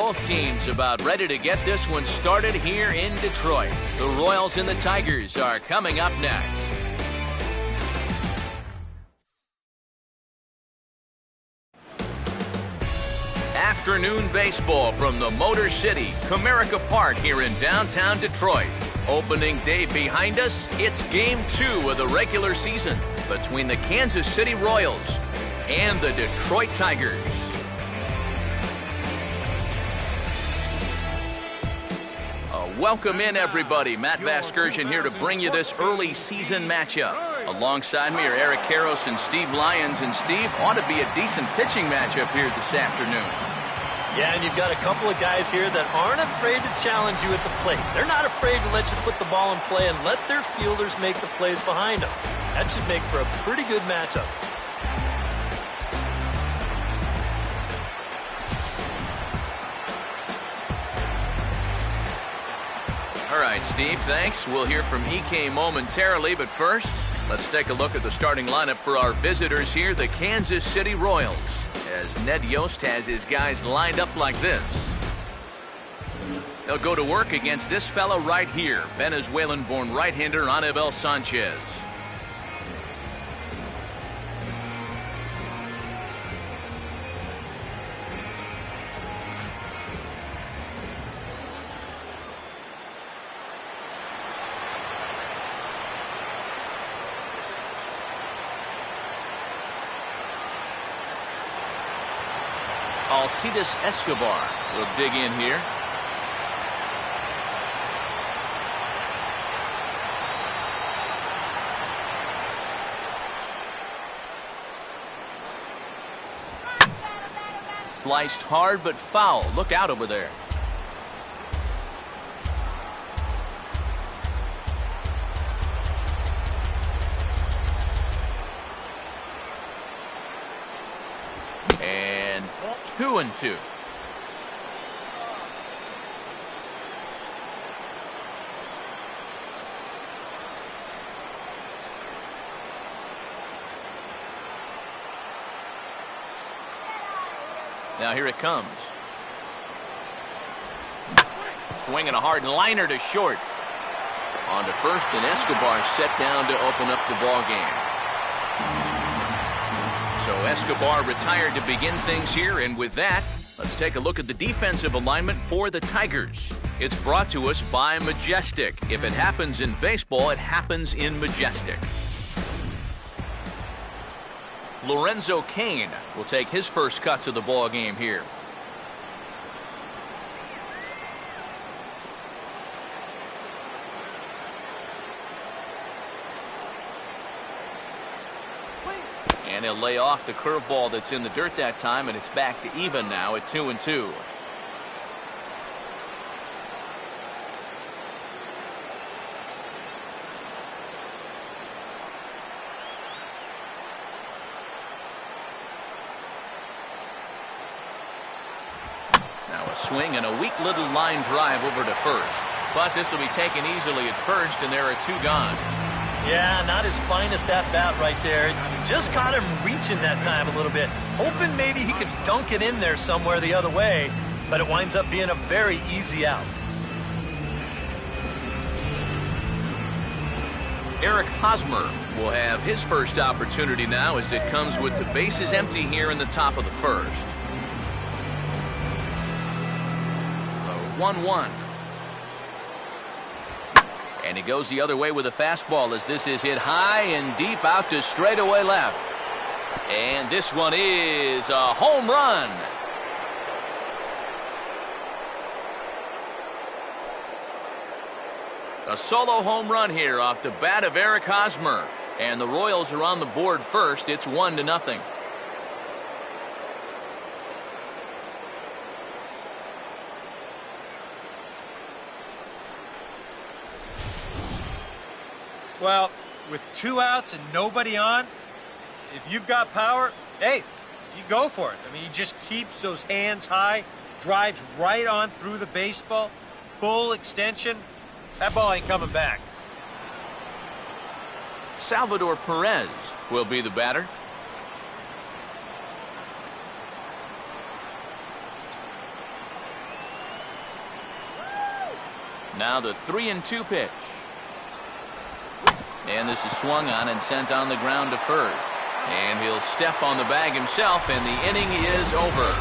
Both teams about ready to get this one started here in Detroit. The Royals and the Tigers are coming up next. Afternoon baseball from the Motor City, Comerica Park here in downtown Detroit. Opening day behind us, it's Game 2 of the regular season between the Kansas City Royals and the Detroit Tigers. Welcome in, everybody. Matt Vasgersian here to bring you this early season matchup. Alongside me are Eric Karros and Steve Lyons. And Steve, ought to be a decent pitching matchup here this afternoon. Yeah, and you've got a couple of guys here that aren't afraid to challenge you at the plate. They're not afraid to let you put the ball in play and let their fielders make the plays behind them. That should make for a pretty good matchup. All right, Steve, thanks. We'll hear from EK momentarily, but first, let's take a look at the starting lineup for our visitors here, the Kansas City Royals, as Ned Yost has his guys lined up like this. They'll go to work against this fellow right here, Venezuelan-born right-hander Anibal Sanchez. Alcides Escobar will dig in here. Sliced hard but foul. Look out over there. And 2-2. Now here it comes. Swinging a hard liner to short. On to first, and Escobar set down to open up the ball game. So Escobar retired to begin things here, and with that, let's take a look at the defensive alignment for the Tigers. It's brought to us by Majestic. If it happens in baseball, it happens in Majestic. Lorenzo Cain will take his first cuts of the ball game here. And he'll lay off the curveball that's in the dirt that time, and it's back to even now at 2-2. Now a swing and a weak little line drive over to first. But this will be taken easily at first, and there are two gone. Yeah, not his finest at-bat right there. Just caught him reaching that time a little bit. Hoping maybe he could dunk it in there somewhere the other way, but it winds up being a very easy out. Eric Hosmer will have his first opportunity now as it comes with the bases empty here in the top of the first. 1-1. And he goes the other way with a fastball as this is hit high and deep out to straightaway left. And this one is a home run. A solo home run here off the bat of Eric Hosmer. And the Royals are on the board first. It's 1-0. Well, with 2 outs and nobody on, if you've got power, hey, you go for it. I mean, he just keeps those hands high, drives right on through the baseball, full extension. That ball ain't coming back. Salvador Perez will be the batter. Now the 3-2 pitch. And this is swung on and sent on the ground to first. And he'll step on the bag himself, and the inning is over.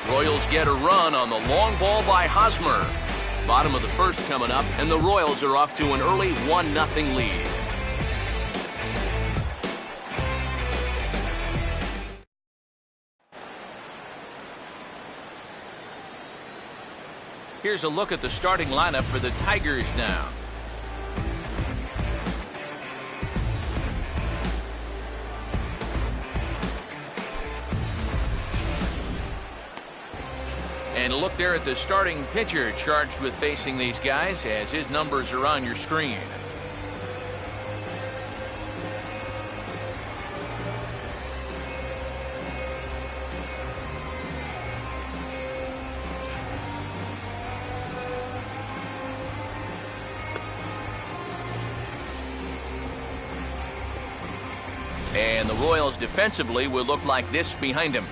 Royals get a run on the long ball by Hosmer. Bottom of the first coming up, and the Royals are off to an early 1-0 lead. Here's a look at the starting lineup for the Tigers now. And look there at the starting pitcher charged with facing these guys, as his numbers are on your screen. And the Royals defensively will look like this behind him.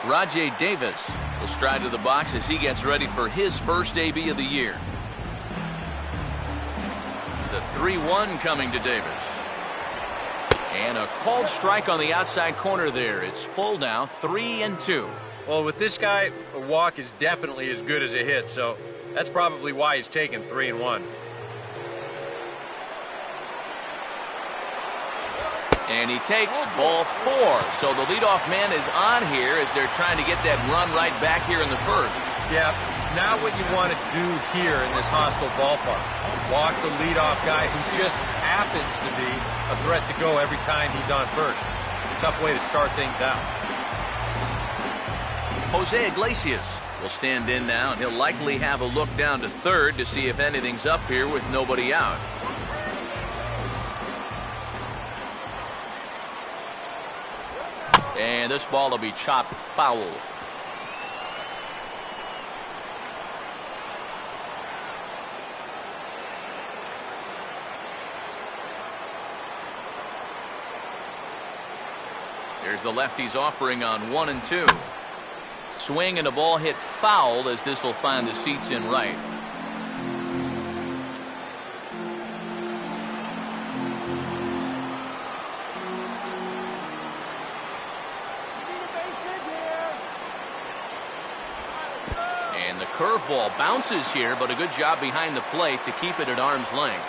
Rajai Davis will stride to the box as he gets ready for his first AB of the year. The 3-1 coming to Davis. And a called strike on the outside corner there. It's full now, 3-2. Well, with this guy, a walk is definitely as good as a hit, so that's probably why he's taken 3-1. And he takes ball 4. So the leadoff man is on here as they're trying to get that run right back here in the first. Yeah, now what you want to do here in this hostile ballpark. Walk the leadoff guy who just happens to be a threat to go every time he's on first. Tough way to start things out. Jose Iglesias will stand in now, and he'll likely have a look down to third to see if anything's up here with nobody out. And this ball will be chopped foul. There's the lefty's offering on 1-2. Swing and a ball hit foul as this will find the seats in right. And the curveball bounces here, but a good job behind the plate to keep it at arm's length.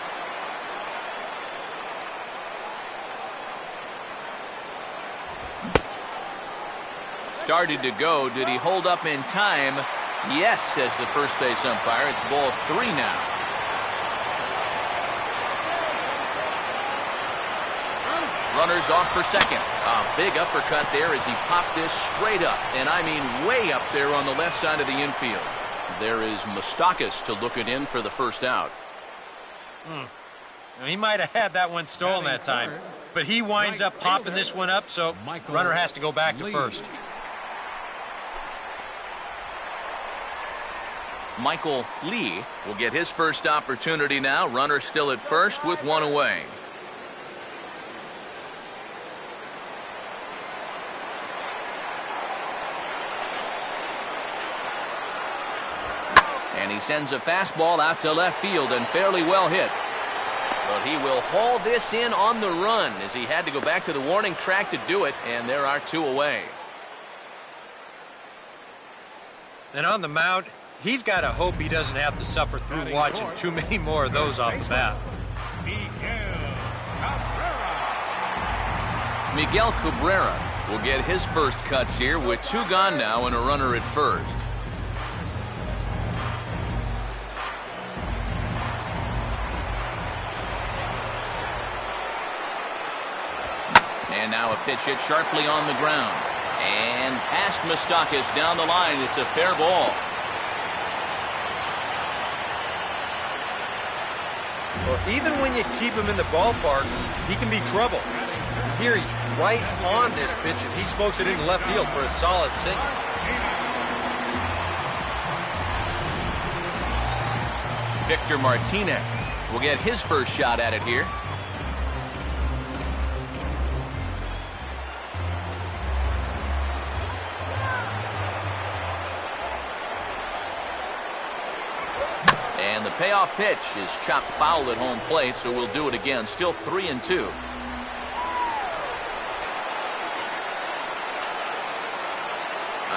Started to go. Did he hold up in time? Yes, says the first base umpire. It's ball 3 now. Runners off for second. A big uppercut there as he popped this straight up, and I mean way up there on the left side of the infield. There is Moustakas to look it in for the first out. He might have had that one stolen that time, but he winds up popping this one up, so runner has to go back to first. Michael Lee will get his first opportunity now. Runner still at first with one away. And he sends a fastball out to left field and fairly well hit. But he will haul this in on the run as he had to go back to the warning track to do it, and there are 2 away. And on the mound, he's got to hope he doesn't have to suffer through watching too many more of those off the bat. Miguel Cabrera will get his first cuts here with 2 gone now and a runner at first. And now a pitch hit sharply on the ground. And past Moustakas down the line. It's a fair ball. Well, even when you keep him in the ballpark, he can be trouble. Here he's right on this pitch, and he smokes it into left field for a solid single. Victor Martinez will get his first shot at it here. And the payoff pitch is chopped foul at home plate, so we'll do it again. Still 3-2.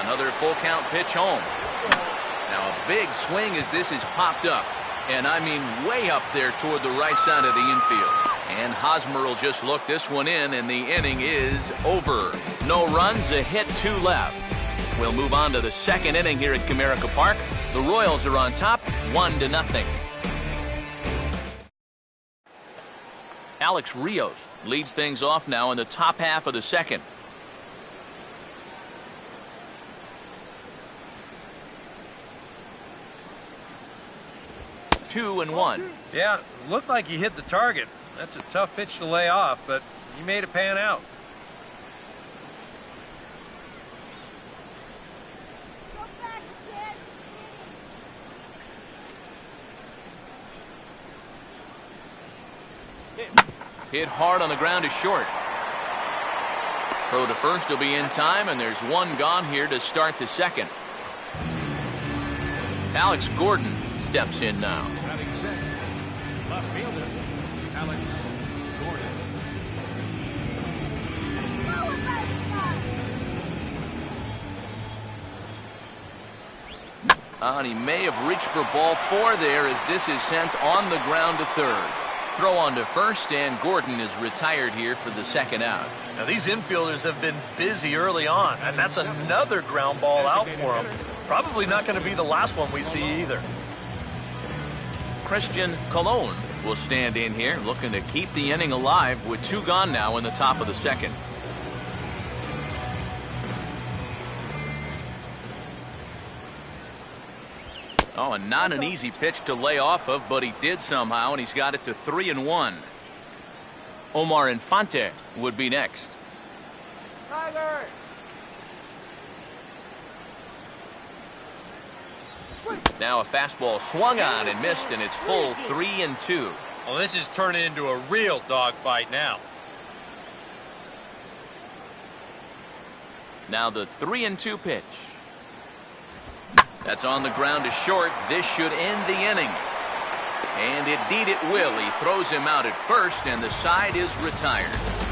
Another full count pitch home. Now a big swing as this is popped up. And I mean way up there toward the right side of the infield. And Hosmer will just look this one in, and the inning is over. No runs, a hit, 2 left. We'll move on to the second inning here at Comerica Park. The Royals are on top, 1-0. Alex Rios leads things off now in the top half of the second. Two and one. Yeah, looked like he hit the target. That's a tough pitch to lay off, but he made it pan out. Hit hard on the ground is short. Throw to first will be in time, and there's one gone here to start the second. Alex Gordon steps in now. Left fielder, Alex Gordon. And he may have reached for ball 4 there as this is sent on the ground to third. Throw on to first, and Gordon is retired here for the second out. Now these infielders have been busy early on, and that's another ground ball out for them. Probably not going to be the last one we see either. Christian Colon will stand in here, looking to keep the inning alive with 2 gone now in the top of the second. Oh, and not an easy pitch to lay off of, but he did somehow, and he's got it to 3-1. Omar Infante would be next. Tiger. Now a fastball swung on and missed, and it's full 3-2. Well, this is turning into a real dogfight now. Now the 3-2 pitch. That's on the ground to short. This should end the inning. And indeed it will. He throws him out at first, and the side is retired.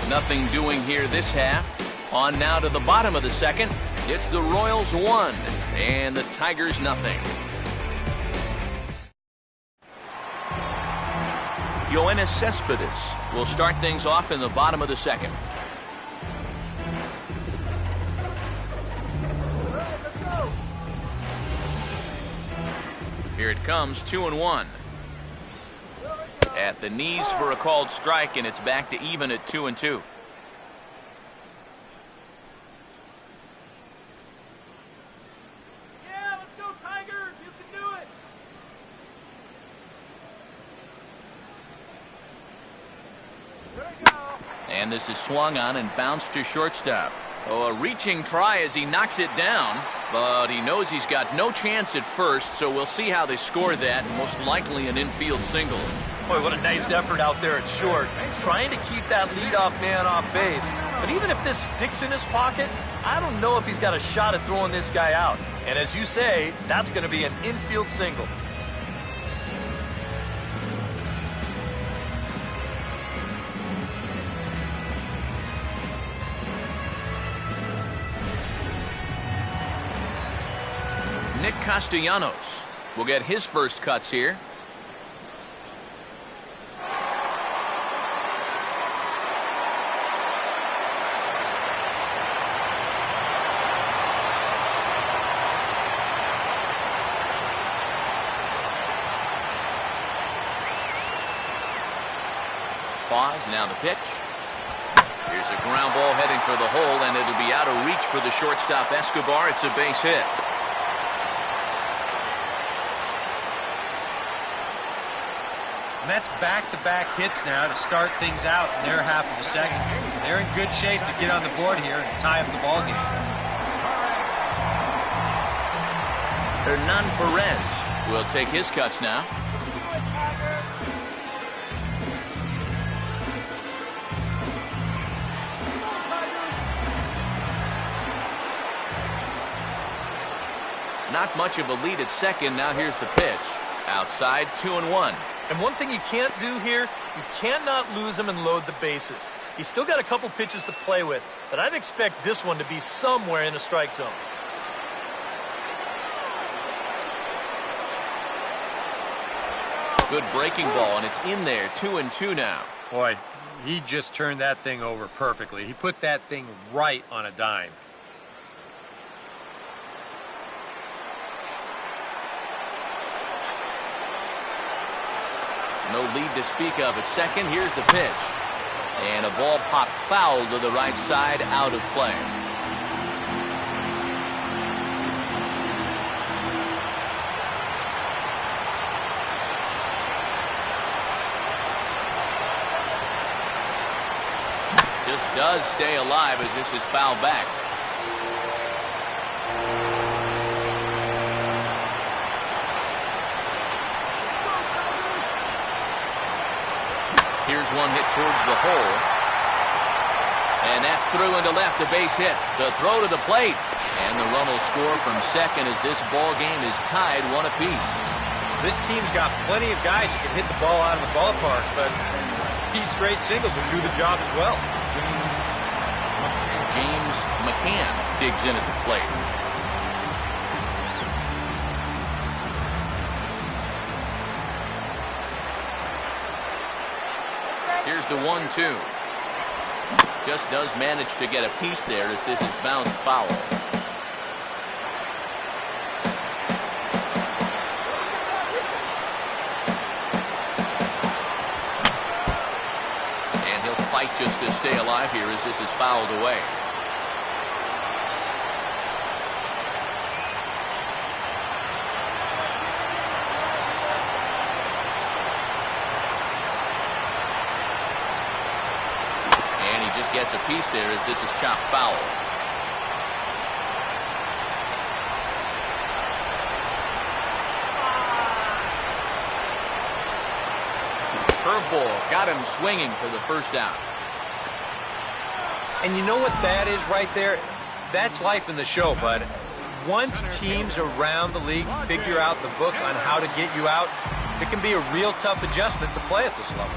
Nothing doing here this half. On now to the bottom of the second. It's the Royals 1 and the Tigers nothing. Yoenis Cespedes will start things off in the bottom of the second. Here it comes, 2-1. At the knees for a called strike, and it's back to even at 2-2. Yeah, let's go Tigers. You can do it. There we go. And this is swung on and bounced to shortstop. Oh, a reaching try as he knocks it down, but he knows he's got no chance at first, so we'll see how they score that. Most likely an infield single. Boy, what a nice effort out there at short. Trying to keep that leadoff man off base. But even if this sticks in his pocket, I don't know if he's got a shot at throwing this guy out. And as you say, that's going to be an infield single. Nick Castellanos will get his first cuts here. Pause, now the pitch. Here's a ground ball heading for the hole, and it'll be out of reach for the shortstop Escobar. It's a base hit. Mets back-to-back hits now to start things out in their half of the second. They're in good shape to get on the board here and tie up the ball game. Hernan Perez will take his cuts now. Not much of a lead at second. Now here's the pitch. Outside, 2-1. And one thing you can't do here, you cannot lose him and load the bases. He's still got a couple pitches to play with, but I'd expect this one to be somewhere in the strike zone. Good breaking ball, and it's in there. 2-2 now. Boy, he just turned that thing over perfectly. He put that thing right on a dime. No lead to speak of at second. Here's the pitch. And a ball popped foul to the right side, out of play. Just does stay alive as this is fouled back. Here's one hit towards the hole. And that's through into left, a base hit. The throw to the plate. And the run will score from second as this ball game is tied 1 apiece. This team's got plenty of guys who can hit the ball out of the ballpark, but key straight singles will do the job as well. James McCann digs in at the plate. Here's the 1-2. Just does manage to get a piece there as this is bounced foul. And he'll fight just to stay alive here as this is fouled away. Gets a piece there as this is chopped foul. Curveball got him swinging for the first out. And you know what that is right there? That's life in the show, bud. Once teams around the league figure out the book on how to get you out, it can be a real tough adjustment to play at this level.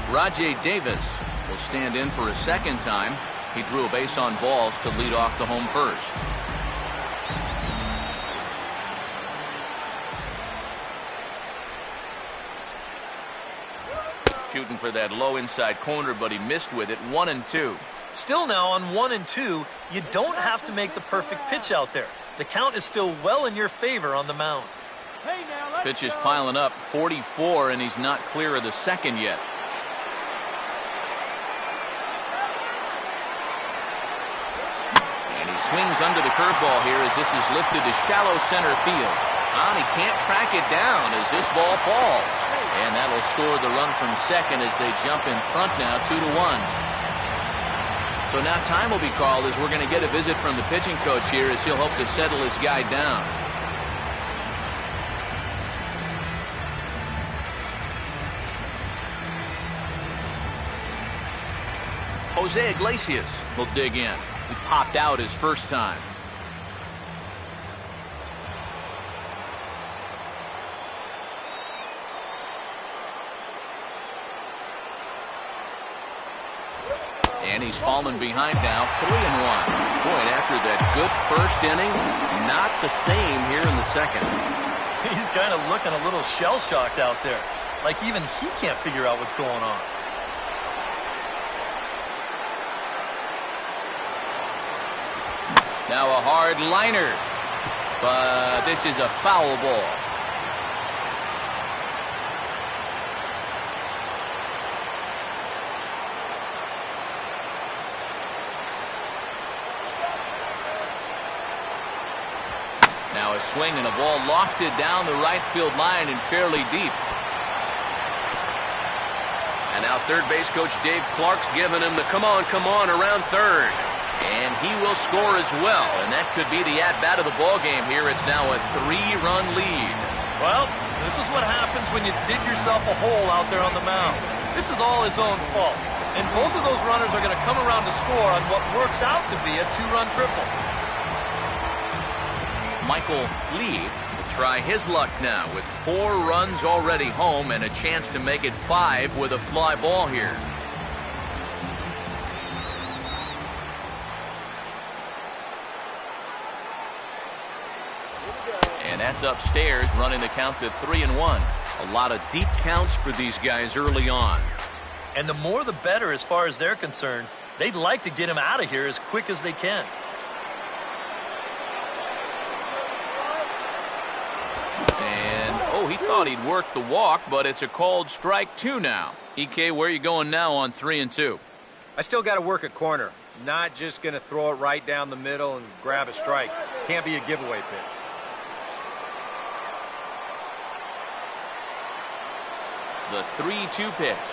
Rajai Davis will stand in for a second time. He drew a base on balls to lead off the home first. Shooting for that low inside corner, but he missed with it. 1-2. Still now on 1-2, you don't have to make the perfect pitch out there. The count is still well in your favor on the mound. Hey now, let's Pitch is go. piling up. 44, and he's not clear of the second yet. Swings under the curveball here as this is lifted to shallow center field. He can't track it down as this ball falls. And that'll score the run from second as they jump in front now, 2-1. So now time will be called as we're going to get a visit from the pitching coach here as he'll hope to settle his guy down. Jose Iglesias will dig in. He popped out his first time. And he's fallen behind now, 3-1. Boy, and after that good first inning, not the same here in the second. He's kind of looking a little shell-shocked out there. Like even he can't figure out what's going on. Now a hard liner, but this is a foul ball. Now a swing and a ball lofted down the right field line and fairly deep. And now third base coach Dave Clark's giving him the come on around third. And he will score as well, and that could be the at-bat of the ball game here. It's now a 3-run lead. Well, this is what happens when you dig yourself a hole out there on the mound. This is all his own fault. And both of those runners are going to come around to score on what works out to be a 2-run triple. Michael Lee will try his luck now with 4 runs already home and a chance to make it 5 with a fly ball here. And that's upstairs, running the count to 3-1. A lot of deep counts for these guys early on. And the more the better as far as they're concerned. They'd like to get him out of here as quick as they can. And, oh, he thought he'd work the walk, but it's a called strike 2 now. EK, where are you going now on 3-2? I still got to work a corner. Not just going to throw it right down the middle and grab a strike. Can't be a giveaway pitch. The 3-2 pitch.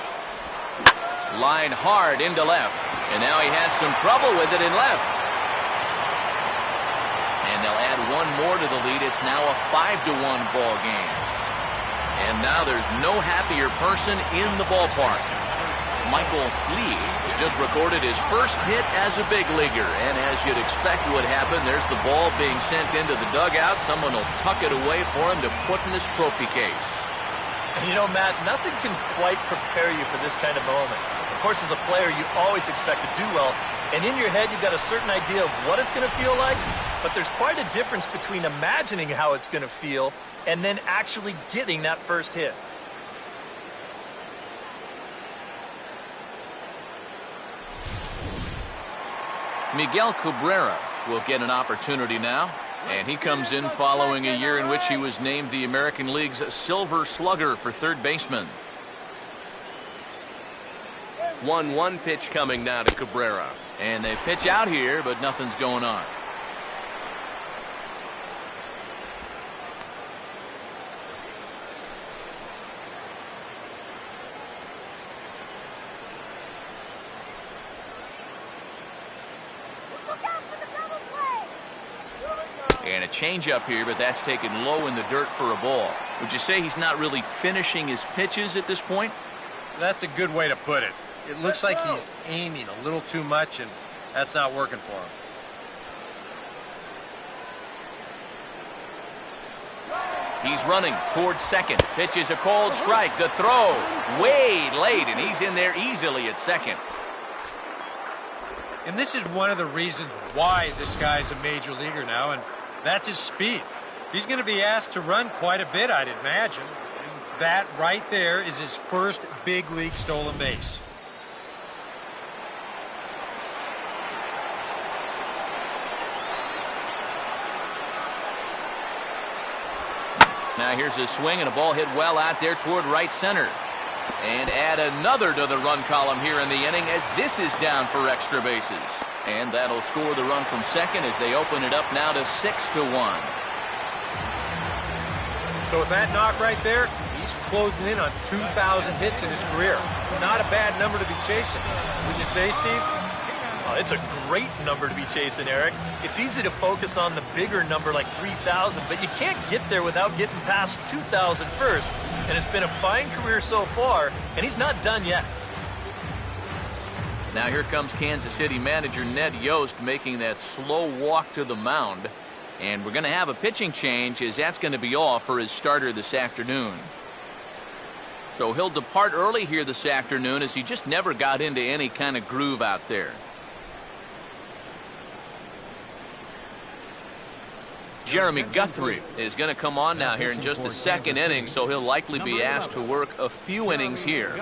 Line hard into left. And now he has some trouble with it in left. And they'll add 1 more to the lead. It's now a 5-1 ball game. And now there's no happier person in the ballpark. Michael Lee has just recorded his first hit as a big leaguer. And as you'd expect would happen, there's the ball being sent into the dugout. Someone will tuck it away for him to put in his trophy case. And you know, Matt, nothing can quite prepare you for this kind of moment. Of course, as a player, you always expect to do well. And in your head, you've got a certain idea of what it's going to feel like. But there's quite a difference between imagining how it's going to feel and then actually getting that first hit. Miguel Cabrera will get an opportunity now. And he comes in following a year in which he was named the American League's Silver Slugger for third baseman. 1-1 pitch coming now to Cabrera. And they pitch out here, but nothing's going on. And a changeup here, but that's taken low in the dirt for a ball. Would you say he's not really finishing his pitches at this point? That's a good way to put it. It looks like he's aiming a little too much, and that's not working for him. He's running towards second. Pitch is a called strike. The throw way late, and he's in there easily at second. And this is one of the reasons why this guy's a major leaguer now, and that's his speed. He's going to be asked to run quite a bit, I'd imagine. And that right there is his first big league stolen base. Now here's a swing and a ball hit well out there toward right center. And add another to the run column here in the inning as this is down for extra bases. And that'll score the run from second as they open it up now to 6-1. So with that knock right there, he's closing in on 2,000 hits in his career. Not a bad number to be chasing. Would you say, Steve? It's a great number to be chasing, Eric. It's easy to focus on the bigger number like 3,000, but you can't get there without getting past 2,000 first. And it's been a fine career so far, and he's not done yet. Now here comes Kansas City manager Ned Yost making that slow walk to the mound. And we're going to have a pitching change as that's going to be off for his starter this afternoon. So he'll depart early here this afternoon as he just never got into any kind of groove out there. Jeremy Guthrie is going to come on now here in just the second inning, so he'll likely be asked to work a few innings here.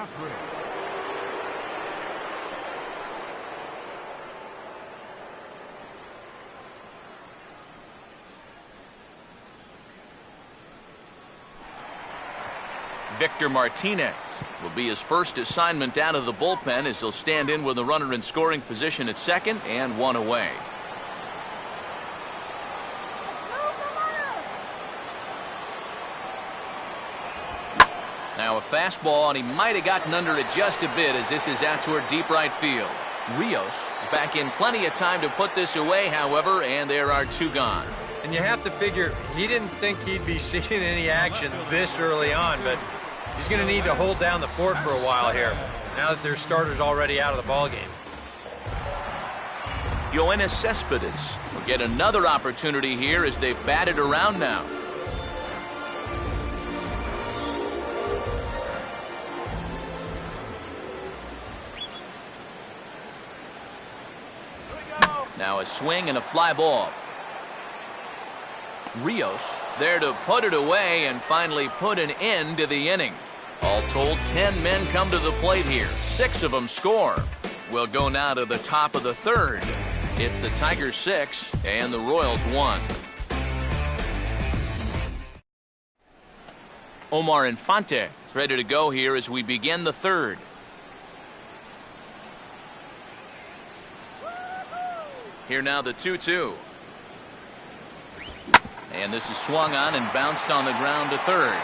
Victor Martinez will be his first assignment down to the bullpen as he'll stand in with a runner in scoring position at second and one away. Now a fastball, and he might have gotten under it just a bit as this is out toward deep right field. Rios is back in plenty of time to put this away, however, and there are two gone. And you have to figure he didn't think he'd be seeing any action this early on, but he's going to need to hold down the fort for a while here, now that their starter's already out of the ballgame. Yoenis Cespedes will get another opportunity here as they've batted around now. Now a swing and a fly ball. Rios is there to put it away and finally put an end to the inning. All told, 10 men come to the plate here. 6 of them score. We'll go now to the top of the third. It's the Tigers 6 and the Royals 1. Omar Infante is ready to go here as we begin the third. Here now the 2-2. And this is swung on and bounced on the ground to third.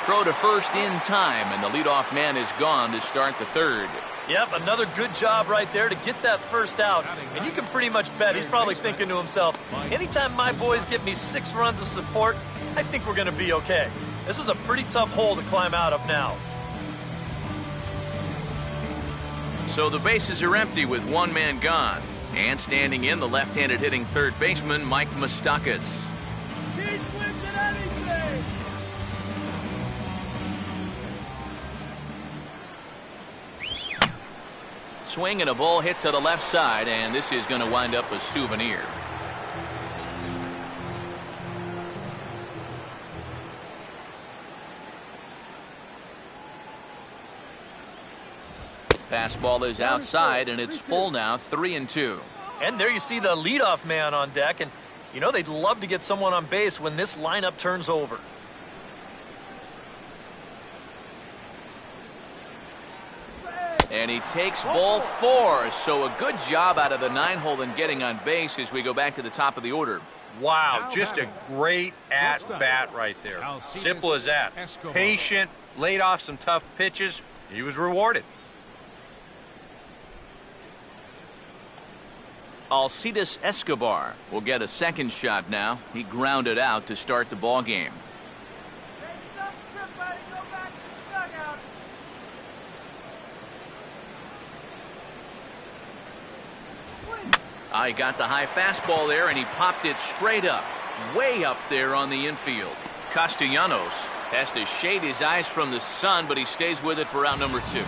Throw to first in time, and the leadoff man is gone to start the third. Yep, another good job right there to get that first out. And you can pretty much bet he's probably thinking to himself, anytime my boys get me 6 runs of support, I think we're going to be okay. This is a pretty tough hole to climb out of now. So the bases are empty with 1 man gone. And standing in, the left-handed hitting third baseman, Mike Moustakas. He swings at anything. Swing and a ball hit to the left side, and this is going to wind up a souvenir. Fastball is outside, and it's full now, 3-2. And there you see the leadoff man on deck, and you know they'd love to get someone on base when this lineup turns over. And he takes ball 4, so a good job out of the 9-hole in getting on base as we go back to the top of the order. Wow, just a great at-bat right there. Simple as that. Patient, laid off some tough pitches. He was rewarded. Alcides Escobar will get a second shot now. He grounded out to start the ball game. I got the high fastball there, and he popped it straight up, way up there on the infield. Castellanos has to shade his eyes from the sun, but he stays with it for out number 2. Center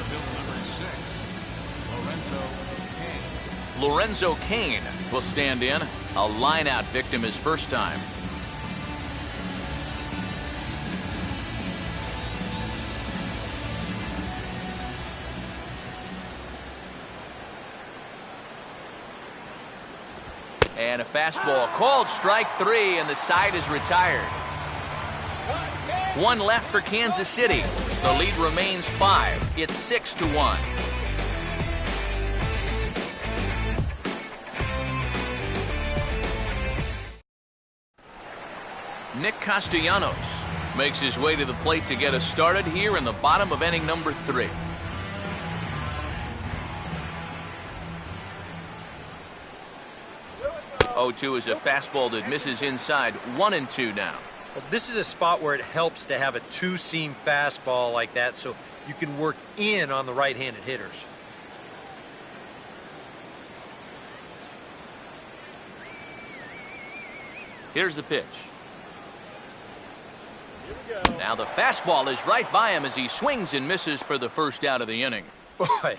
field number 6, Lorenzo Cain. Lorenzo Cain will stand in. A line-out victim his first time. And a fastball called strike 3, and the side is retired. 1 left for Kansas City. The lead remains 5. It's 6-1. Nick Castellanos makes his way to the plate to get us started here in the bottom of inning number 3. Oh, 2 is a fastball that misses inside. 1-2 now. Well, this is a spot where it helps to have a 2-seam fastball like that so you can work in on the right-handed hitters. Here's the pitch. Now the fastball is right by him as he swings and misses for the first out of the inning. Boy,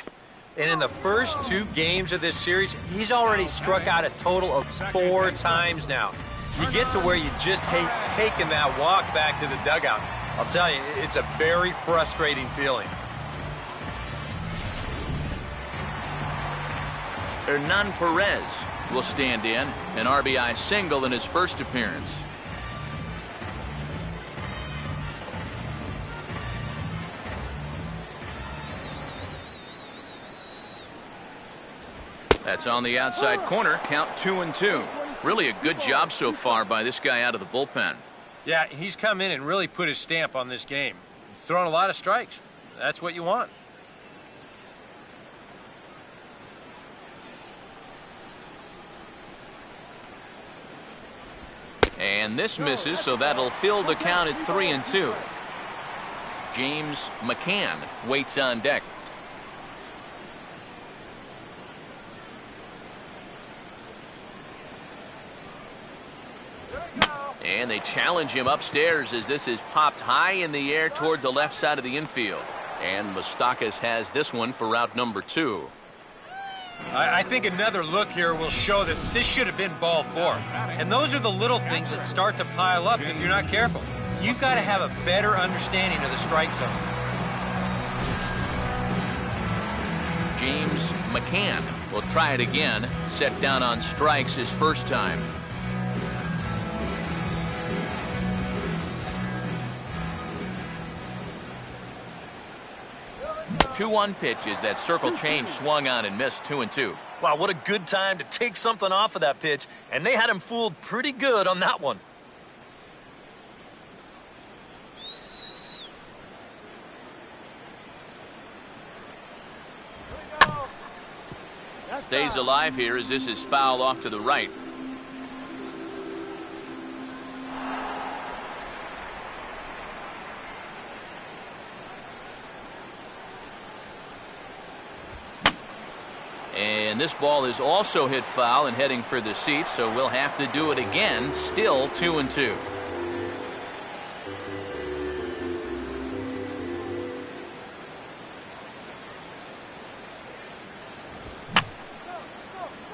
and in the first 2 games of this series, he's already struck out a total of 4 times now. You get to where you just hate taking that walk back to the dugout. I'll tell you, it's a very frustrating feeling. Hernan Perez will stand in, an RBI single in his first appearance. That's on the outside corner, count 2-2. Really a good job so far by this guy out of the bullpen. Yeah, he's come in and really put his stamp on this game. He's thrown a lot of strikes. That's what you want. And this misses, so that'll fill the count at 3-2. James McCann waits on deck. And they challenge him upstairs as this is popped high in the air toward the left side of the infield. And Moustakas has this one for route number 2. I think another look here will show that this should have been ball 4. And those are the little things that start to pile up if you're not careful. You've got to have a better understanding of the strike zone. James McCann will try it again. Set down on strikes his first time. 2-1 pitch as that circle change swung on and missed 2-2. Wow, what a good time to take something off of that pitch, and they had him fooled pretty good on that one. Stays alive here as this is fouled off to the right. And this ball is also hit foul and heading for the seats, so we'll have to do it again. Still 2-2.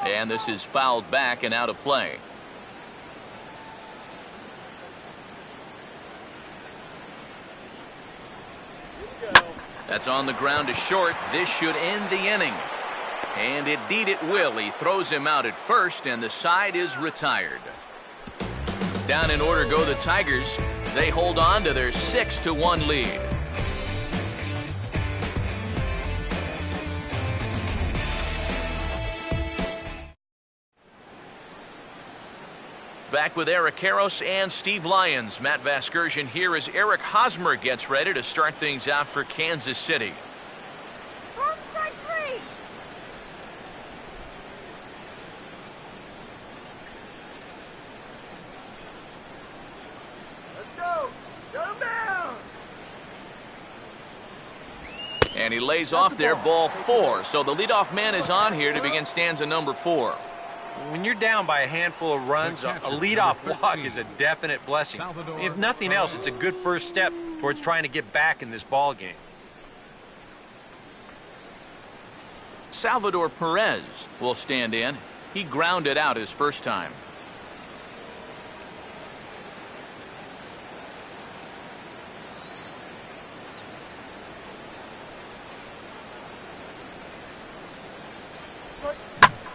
And this is fouled back and out of play. That's on the ground to short. This should end the inning. And indeed it will. He throws him out at first, and the side is retired. Down in order go the Tigers. They hold on to their 6-1 lead. Back with Eric Karros and Steve Lyons. Matt Vasgersian here as Eric Hosmer gets ready to start things out for Kansas City. And he lays off there, ball 4. So the leadoff man is on here to begin stanza number 4. When you're down by a handful of runs, a leadoff walk is a definite blessing. If nothing else, it's a good first step towards trying to get back in this ball game. Salvador Perez will stand in. He grounded out his first time.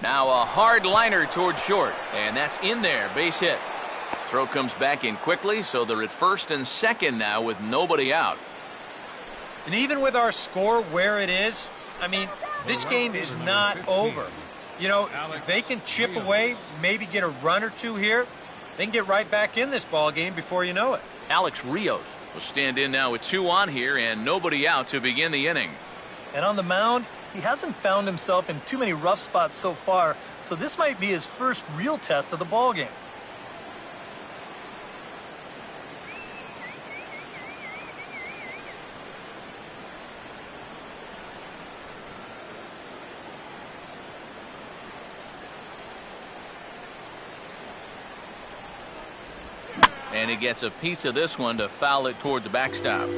Now a hard liner toward short, and that's in there, base hit. Throw comes back in quickly, so they're at first and second now with nobody out. And even with our score where it is, I mean, this game is not over. You know, if they can chip away, maybe get a run or two here, they can get right back in this ball game before you know it. Alex Rios will stand in now with 2 on here and nobody out to begin the inning. And on the mound, he hasn't found himself in too many rough spots so far, so this might be his first real test of the ball game. And he gets a piece of this one to foul it toward the backstop.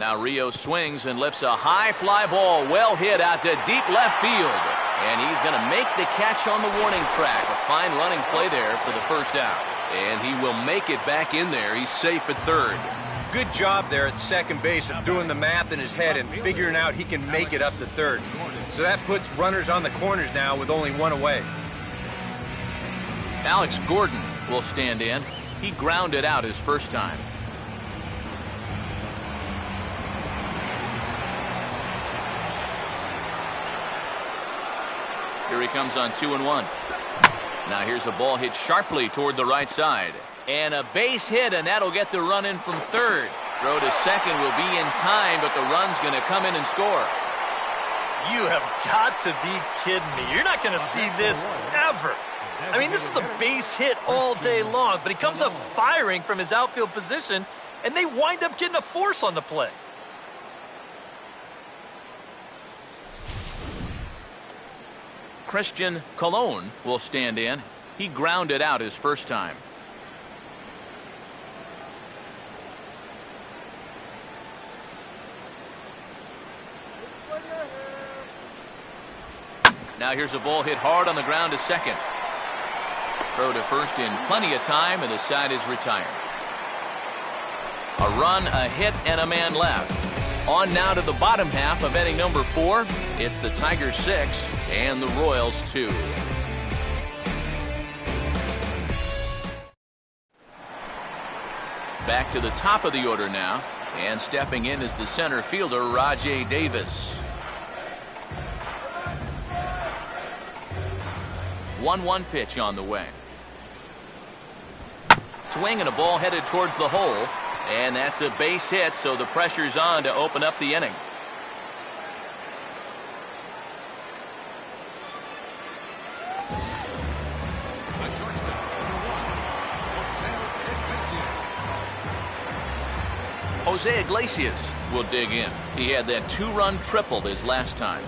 Now Rio swings and lifts a high fly ball, well hit out to deep left field. And he's going to make the catch on the warning track. A fine running play there for the first out. And he will make it back in there. He's safe at third. Good job there at second base of doing the math in his head and figuring out he can make it up to third. So that puts runners on the corners now with only 1 away. Alex Gordon will stand in. He grounded out his first time. Here he comes on 2-1. Now here's a ball hit sharply toward the right side. And a base hit, and that'll get the run in from third. Throw to second will be in time, but the run's going to come in and score. You have got to be kidding me. You're not going to see this ever. I mean, this is a base hit all day long, but he comes up firing from his outfield position, and they wind up getting a force on the play. Christian Colon will stand in. He grounded out his first time. Now here's a ball hit hard on the ground to second. Throw to first in plenty of time, and the side is retired. A run, a hit, and a man left. On now to the bottom half of inning number 4. It's the Tigers 6 and the Royals 2. Back to the top of the order now, and stepping in is the center fielder, Rajai Davis. 1-1 pitch on the way. Swing and a ball headed towards the hole, and that's a base hit, so the pressure's on to open up the inning. Jose Iglesias will dig in. He had that 2-run triple his last time.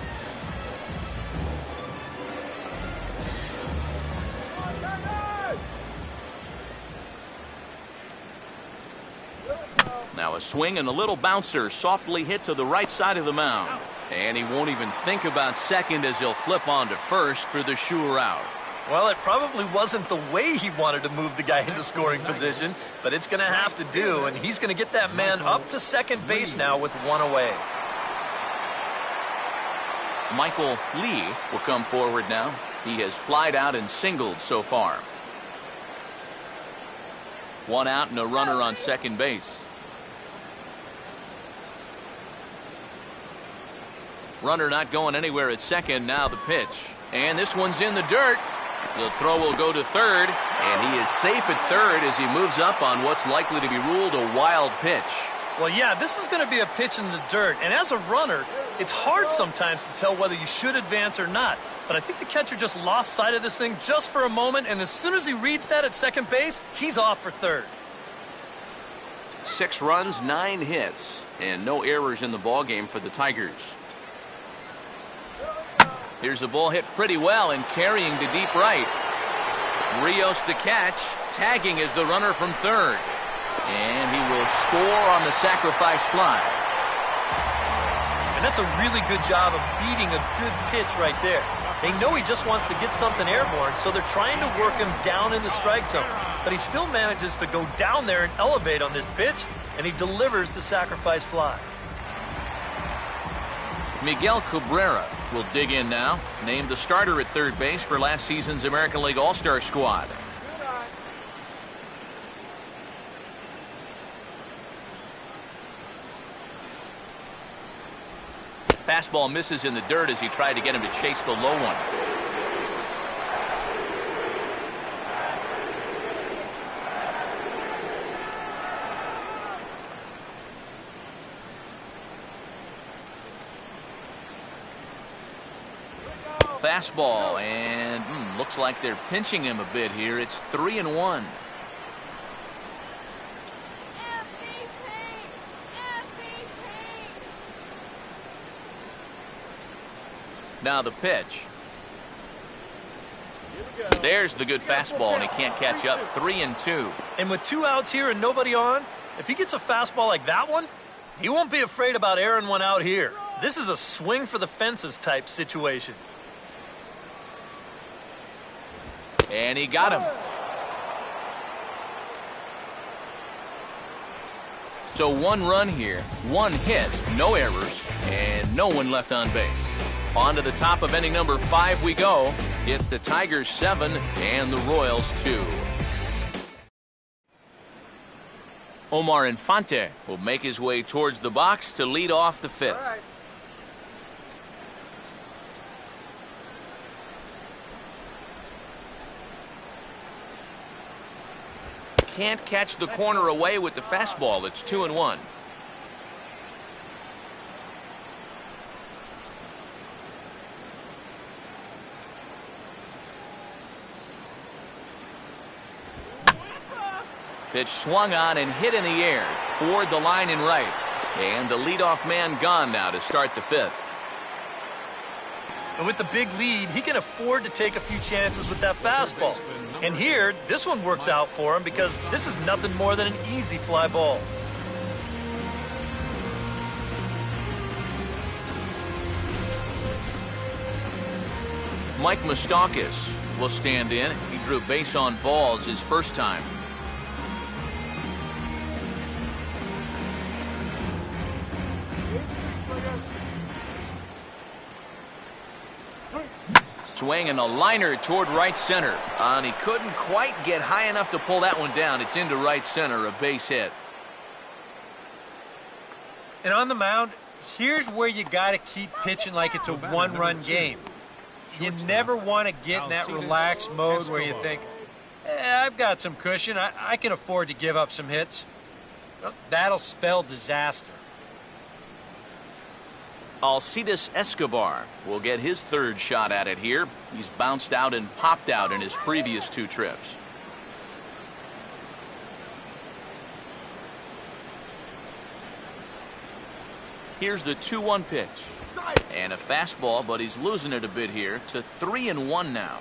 Now a swing and a little bouncer softly hit to the right side of the mound. And he won't even think about second as he'll flip on to first for the sure out. Well, it probably wasn't the way he wanted to move the guy into scoring position, but it's going to have to do, and he's going to get that man up to second base now with 1 away. Michael Lee will come forward now. He has flied out and singled so far. 1 out and a runner on second base. Runner not going anywhere at second. Now the pitch. And this one's in the dirt. The throw will go to third. And he is safe at third as he moves up on what's likely to be ruled a wild pitch. Well, yeah, this is going to be a pitch in the dirt. And as a runner, it's hard sometimes to tell whether you should advance or not. But I think the catcher just lost sight of this thing just for a moment. And as soon as he reads that at second base, he's off for third. 6 runs, 9 hits, and no errors in the ballgame for the Tigers. Here's a ball hit pretty well and carrying to deep right. Rios the catch, tagging as the runner from third. And he will score on the sacrifice fly. And that's a really good job of beating a good pitch right there. They know he just wants to get something airborne, so they're trying to work him down in the strike zone. But he still manages to go down there and elevate on this pitch, and he delivers the sacrifice fly. Miguel Cabrera will dig in now, named the starter at third base for last season's American League All-Star squad. Fastball misses in the dirt as he tried to get him to chase the low one. Fastball, and looks like they're pinching him a bit here. It's 3-1. Now the pitch. There's the good fastball, and he can't catch up. 3-2. And with 2 outs here and nobody on, if he gets a fastball like that one, he won't be afraid about airing one out here. This is a swing for the fences type situation. And he got him. So 1 run here, 1 hit, no errors, and no one left on base. On to the top of inning number 5 we go. It's the Tigers 7 and the Royals 2. Omar Infante will make his way towards the box to lead off the 5th. Can't catch the corner away with the fastball. It's 2-1. Pitch swung on and hit in the air toward the line and right. And the leadoff man gone now to start the fifth. And with the big lead, he can afford to take a few chances with that fastball. And here, this one works out for him because this is nothing more than an easy fly ball. Mike Moustakas will stand in. He drew base on balls his first time. Swing and a liner toward right center. And he couldn't quite get high enough to pull that one down. It's into right center, a base hit. And on the mound, here's where you got to keep pitching like it's a one-run game. You never want to get in that relaxed mode where you think, I've got some cushion. I can afford to give up some hits. Well, that'll spell disaster. Alcides Escobar will get his third shot at it here. He's bounced out and popped out in his previous two trips. Here's the 2-1 pitch. And a fastball, but he's losing it a bit here to 3-1 now.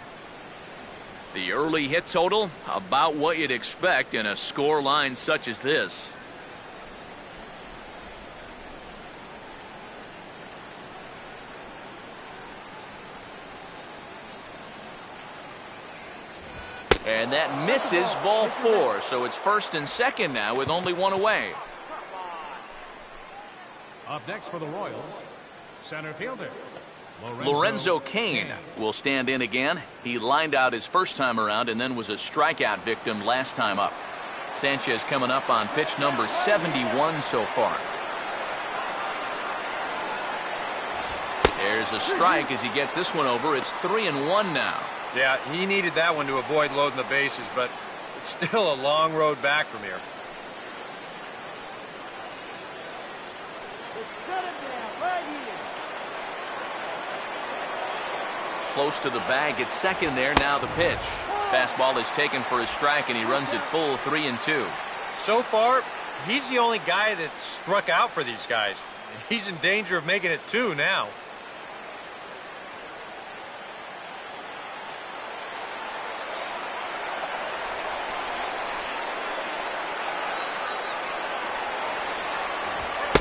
The early hit total, about what you'd expect in a score line such as this. And that misses, ball 4. So it's first and second now with only one away. Up next for the Royals, center fielder Lorenzo Cain will stand in again. He lined out his first time around and then was a strikeout victim last time up. Sanchez coming up on pitch number 71 so far. There's a strike as he gets this one over. It's 3-1 now. Yeah, he needed that one to avoid loading the bases, but it's still a long road back from here. Close to the bag at second there. Now the pitch. Fastball is taken for a strike, and he runs it full 3-2. So far, he's the only guy that struck out for these guys. He's in danger of making it 2 now.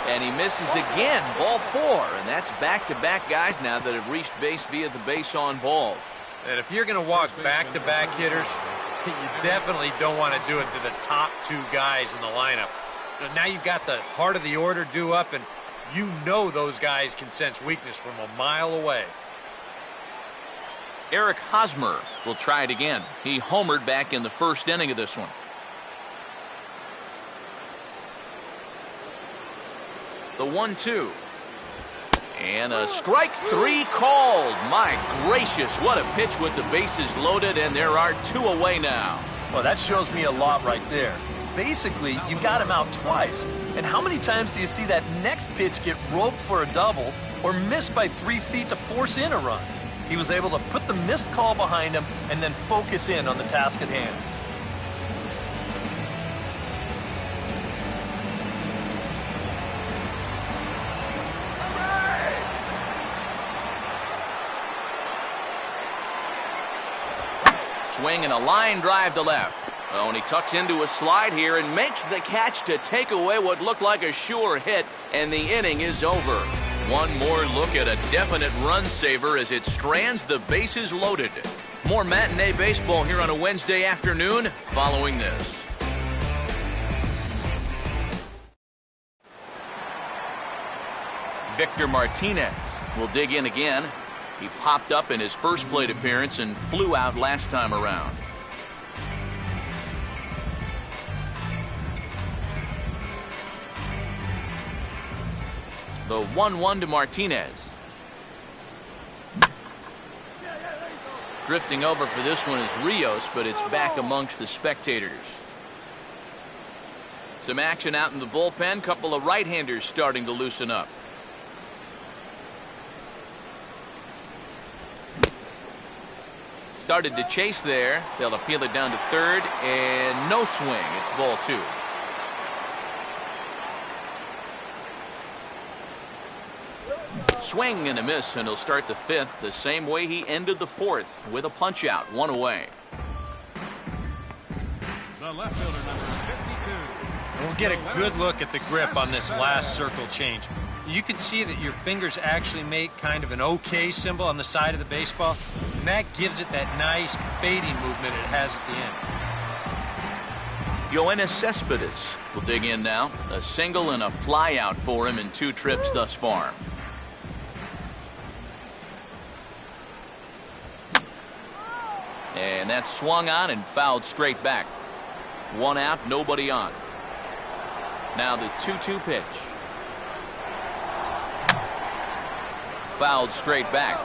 And he misses again, ball 4. And that's back-to-back guys now that have reached base via the base on balls. And if you're going to walk back-to-back hitters, you definitely don't want to do it to the top 2 guys in the lineup. Now you've got the heart of the order due up, and you know those guys can sense weakness from a mile away. Eric Hosmer will try it again. He homered back in the first inning of this one. The 1-2. And a strike 3 called. My gracious, what a pitch with the bases loaded, and there are 2 away now. Well, that shows me a lot right there. Basically, you got him out twice. And how many times do you see that next pitch get roped for a double or missed by 3 feet to force in a run? He was able to put the missed call behind him and then focus in on the task at hand. Swing and a line drive to left. Oh, and he tucks into a slide here and makes the catch to take away what looked like a sure hit, and the inning is over. One more look at a definite run saver as it strands the bases loaded. More matinee baseball here on a Wednesday afternoon following this. Victor Martinez will dig in again. He popped up in his first plate appearance and flew out last time around. The 1-1 to Martinez. Drifting over for this one is Rios, but it's back amongst the spectators. Some action out in the bullpen. Couple of right-handers starting to loosen up. Started to chase there. They'll appeal it down to third, and no swing. It's ball 2. Swing and a miss, and he'll start the 5th the same way he ended the 4th, with a punch out, 1 away. The left fielder, number 52. And we'll get a good look at the grip on this last circle change. You can see that your fingers actually make kind of an OK symbol on the side of the baseball, and that gives it that nice fading movement it has at the end. Yoenis Cespedes will dig in now. A single and a fly out for him in 2 trips thus far. And that's swung on and fouled straight back. 1 out, nobody on. Now the 2-2 pitch. Fouled straight back.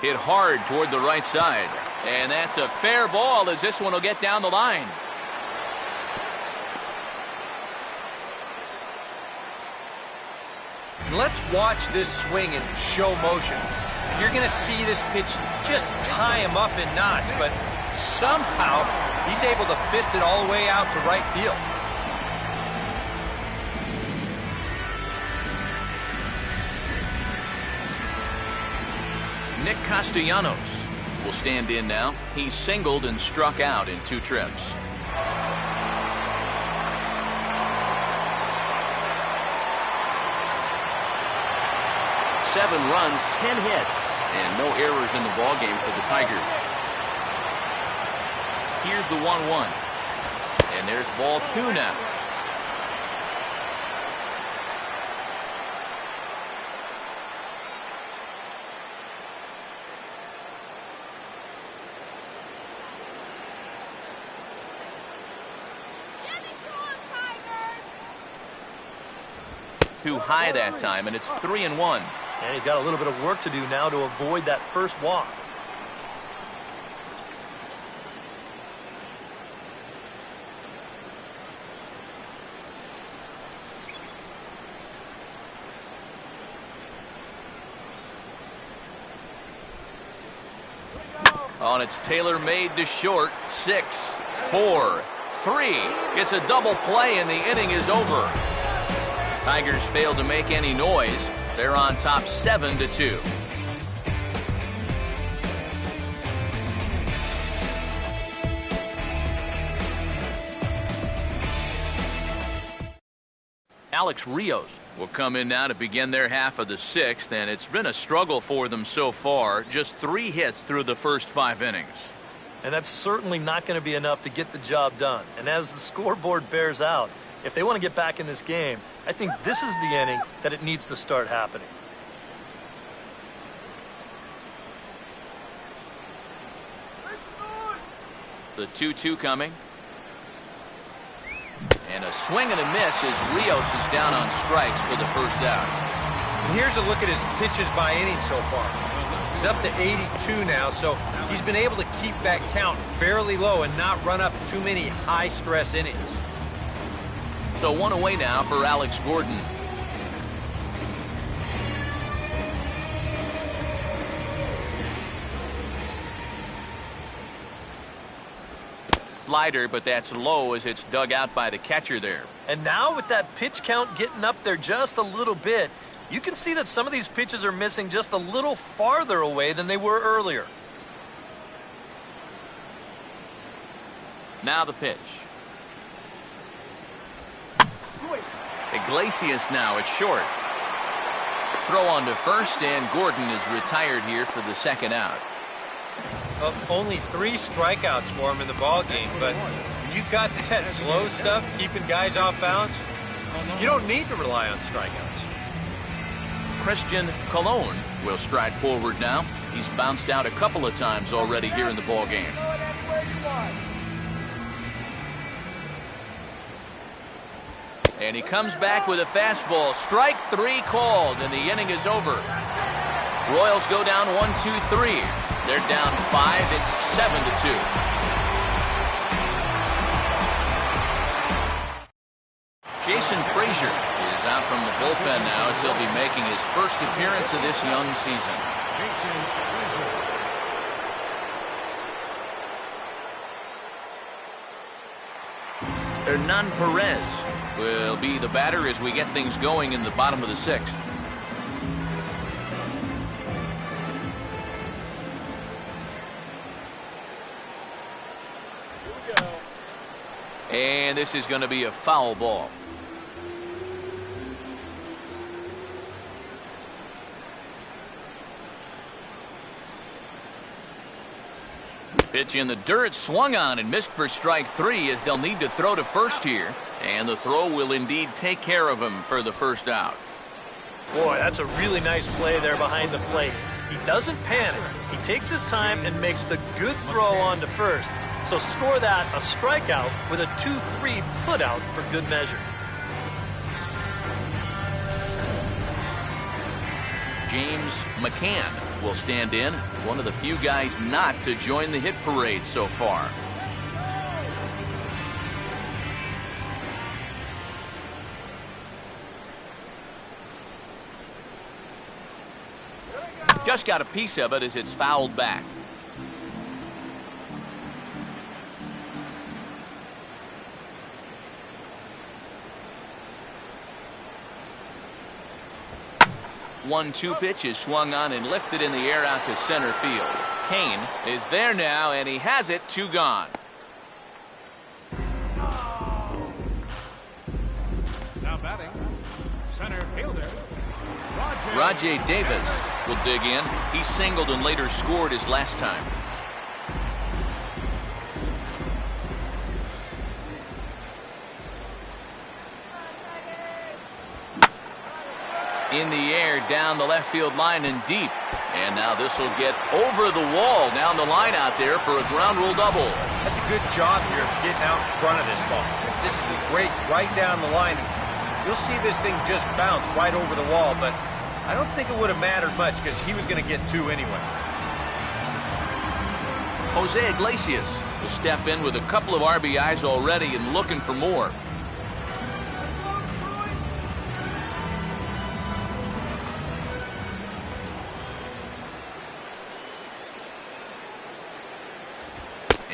Hit hard toward the right side. And that's a fair ball as this one will get down the line. Let's watch this swing in show motion. You're going to see this pitch just tie him up in knots, but somehow he's able to fist it all the way out to right field. Nick Castellanos will stand in now. He's singled and struck out in 2 trips. Seven runs, 10 hits, and no errors in the ballgame for the Tigers. Here's the 1-1. And there's ball 2 now. Too high that time, and it's 3-1. And he's got a little bit of work to do now to avoid that first walk. Oh, and it's tailor-made to short. 6, 4, 3. It's a double play, and the inning is over. Tigers failed to make any noise. They're on top 7-2. Alex Rios will come in now to begin their half of the 6th, and it's been a struggle for them so far. Just 3 hits through the first 5 innings. And that's certainly not going to be enough to get the job done. And as the scoreboard bears out, if they want to get back in this game, I think this is the inning that it needs to start happening. The 2-2 coming. And a swing and a miss as Rios is down on strikes for the first out. And here's a look at his pitches by inning so far. He's up to 82 now, so he's been able to keep that count fairly low and not run up too many high-stress innings. So 1 away now for Alex Gordon. Slider, but that's low as it's dug out by the catcher there. And now with that pitch count getting up there just a little bit, you can see that some of these pitches are missing just a little farther away than they were earlier. Now the pitch. Iglesias now at short. Throw on to first, and Gordon is retired here for the 2nd out. Only 3 strikeouts for him in the ball game, but when you've got that slow stuff, keeping guys off balance, you don't need to rely on strikeouts. Christian Colon will stride forward now. He's bounced out a couple of times already here in the ball game. And he comes back with a fastball. Strike 3 called, and the inning is over. Royals go down 1-2-3. They're down 5. It's 7-2. Jason Frazier is out from the bullpen now as he'll be making his first appearance of this young season. Jason Frazier. Hernan Perez will be the batter as we get things going in the bottom of the 6th. And this is going to be a foul ball. Pitch in the dirt, swung on and missed for strike 3 as they'll need to throw to first here. And the throw will indeed take care of him for the first out. Boy, that's a really nice play there behind the plate. He doesn't panic. He takes his time and makes the good throw on to first. So score that a strikeout with a 2-3 putout for good measure. James McCann will stand in, one of the few guys not to join the hit parade so far. Just got a piece of it as it's fouled back. One-two pitch is swung on and lifted in the air out to center field. Kane is there now, and he has it, 2 gone. Now batting, center fielder, Rajay Davis will dig in. He singled and later scored his last time. In the air, down the left field line and deep. And now this will get over the wall down the line out there for a ground rule double. That's a good job here of getting out in front of this ball. This is a great right down the line. You'll see this thing just bounce right over the wall, but I don't think it would have mattered much because he was going to get 2 anyway. Jose Iglesias will step in with a couple of RBIs already and looking for more.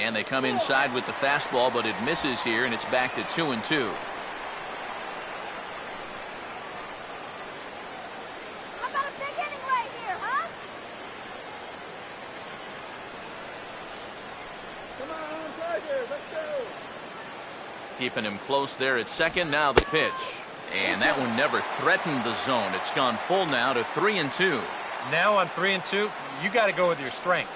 And they come inside with the fastball, but it misses here, and it's back to 2-2. How about a big inning right here, huh? Come on, Tigers, let's go. Keeping him close there at second. Now the pitch. And that one never threatened the zone. It's gone full now to 3-2. Now on 3-2, you got to go with your strength.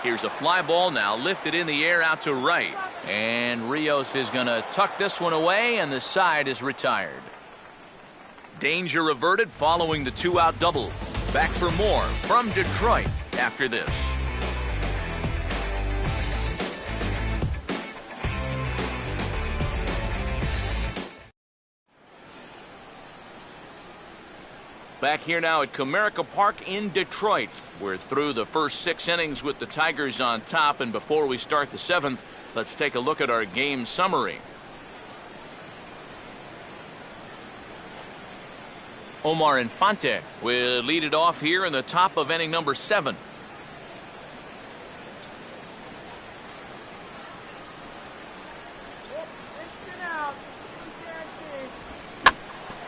Here's a fly ball now lifted in the air out to right. And Rios is going to tuck this one away, and the side is retired. Danger averted following the 2-out double. Back for more from Detroit after this. Back here now at Comerica Park in Detroit. We're through the first 6 innings with the Tigers on top, and before we start the 7th, let's take a look at our game summary. Omar Infante will lead it off here in the top of inning number 7.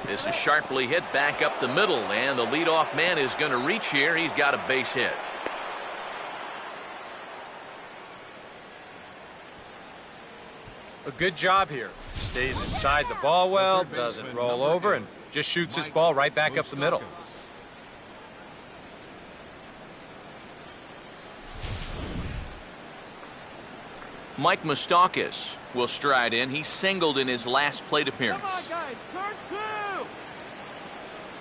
This is sharply hit back up the middle, and the leadoff man is going to reach here. He's got a base hit. A good job here. Stays inside the ball well, doesn't roll over, and just shoots this ball right back up the middle. Mike Moustakas will stride in. He singled in his last plate appearance. Come on, guys. Turn 2.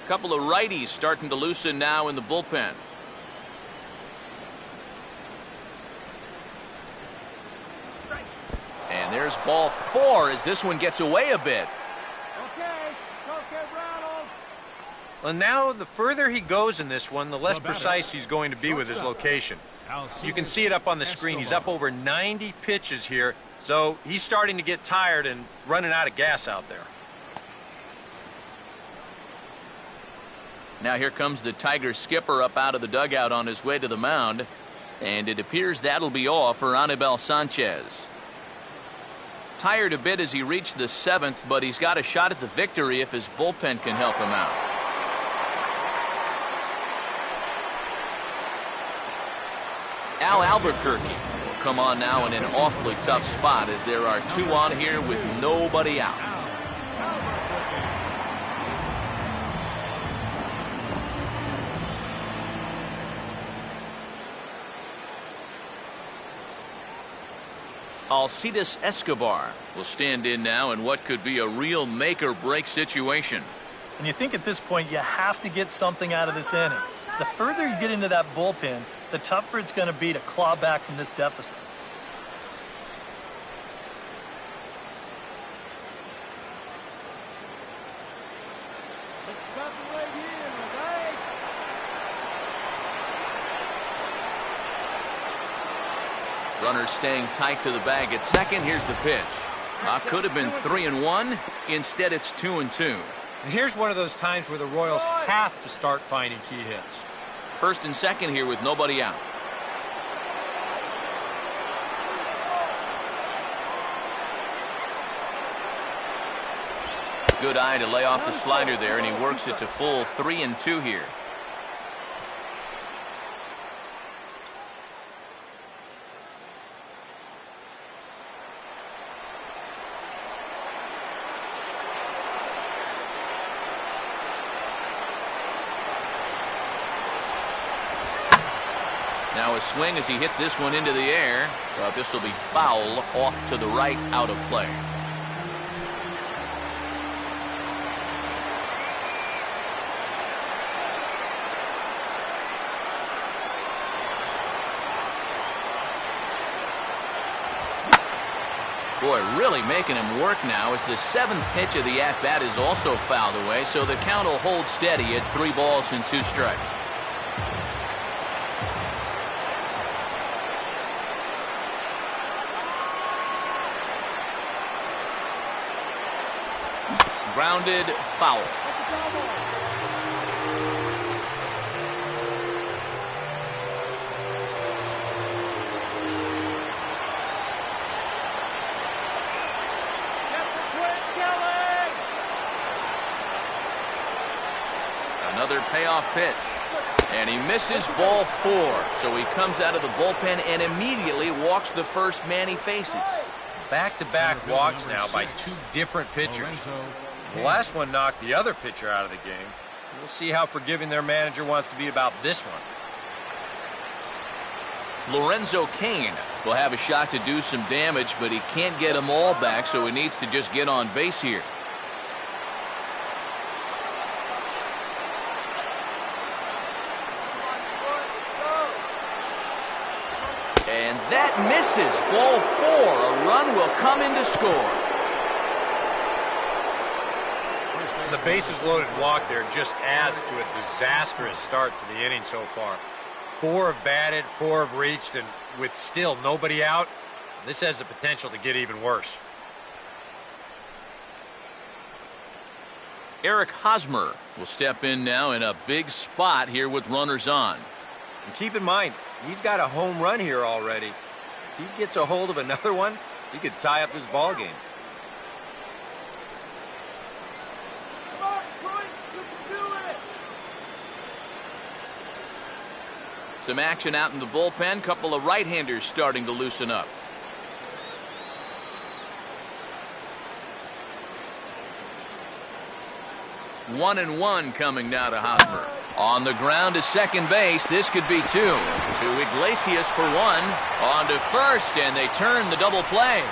Couple of righties starting to loosen now in the bullpen. And there's ball 4 as this one gets away a bit. Okay. Don't get rattled. Well, now the further he goes in this one, the less The batter. precise he's going to be with his location. You can see it up on the screen. He's up over 90 pitches here, so he's starting to get tired and running out of gas out there. Now here comes the Tiger skipper up out of the dugout on his way to the mound, and it appears that'll be all for Anibal Sanchez. Tired a bit as he reached the 7th, but he's got a shot at the victory if his bullpen can help him out. Al Albuquerque will come on now in an awfully tough spot as there are 2 on here with nobody out. Alcides Escobar will stand in now in what could be a real make-or-break situation. And you think at this point you have to get something out of this inning. The further you get into that bullpen, the tougher it's going to be to claw back from this deficit. Let's cut right here, okay? Runners staying tight to the bag at second. Here's the pitch. Could have been 3-1. Instead, it's 2-2. And here's one of those times where the Royals have to start finding key hits. First and second here with nobody out. Good eye to lay off the slider there, and he works it to full 3-2 here. Now a swing as he hits this one into the air. Well, this will be foul off to the right, out of play. Boy, really making him work now as the 7th pitch of the at-bat is also fouled away, so the count will hold steady at 3 balls and 2 strikes. Grounded, foul. Another payoff pitch. And he misses ball 4. So he comes out of the bullpen and immediately walks the first man he faces. Back-to-back walks now by 2 different pitchers. The last one knocked the other pitcher out of the game. We'll see how forgiving their manager wants to be about this one. Lorenzo Cain will have a shot to do some damage, but he can't get them all back, so he needs to just get on base here. And that misses. Ball 4. A run will come in to score. The bases loaded walk there just adds to a disastrous start to the inning so far. 4 have batted, 4 have reached, and with still nobody out, this has the potential to get even worse. Eric Hosmer will step in now in a big spot here with runners on. And keep in mind, he's got a home run here already. If he gets a hold of another one, he could tie up this ball game. Some action out in the bullpen. Couple of right-handers starting to loosen up. One and one coming now to Hosmer. On the ground to second base, this could be 2. To Iglesias for 1. On to first, and they turn the double play.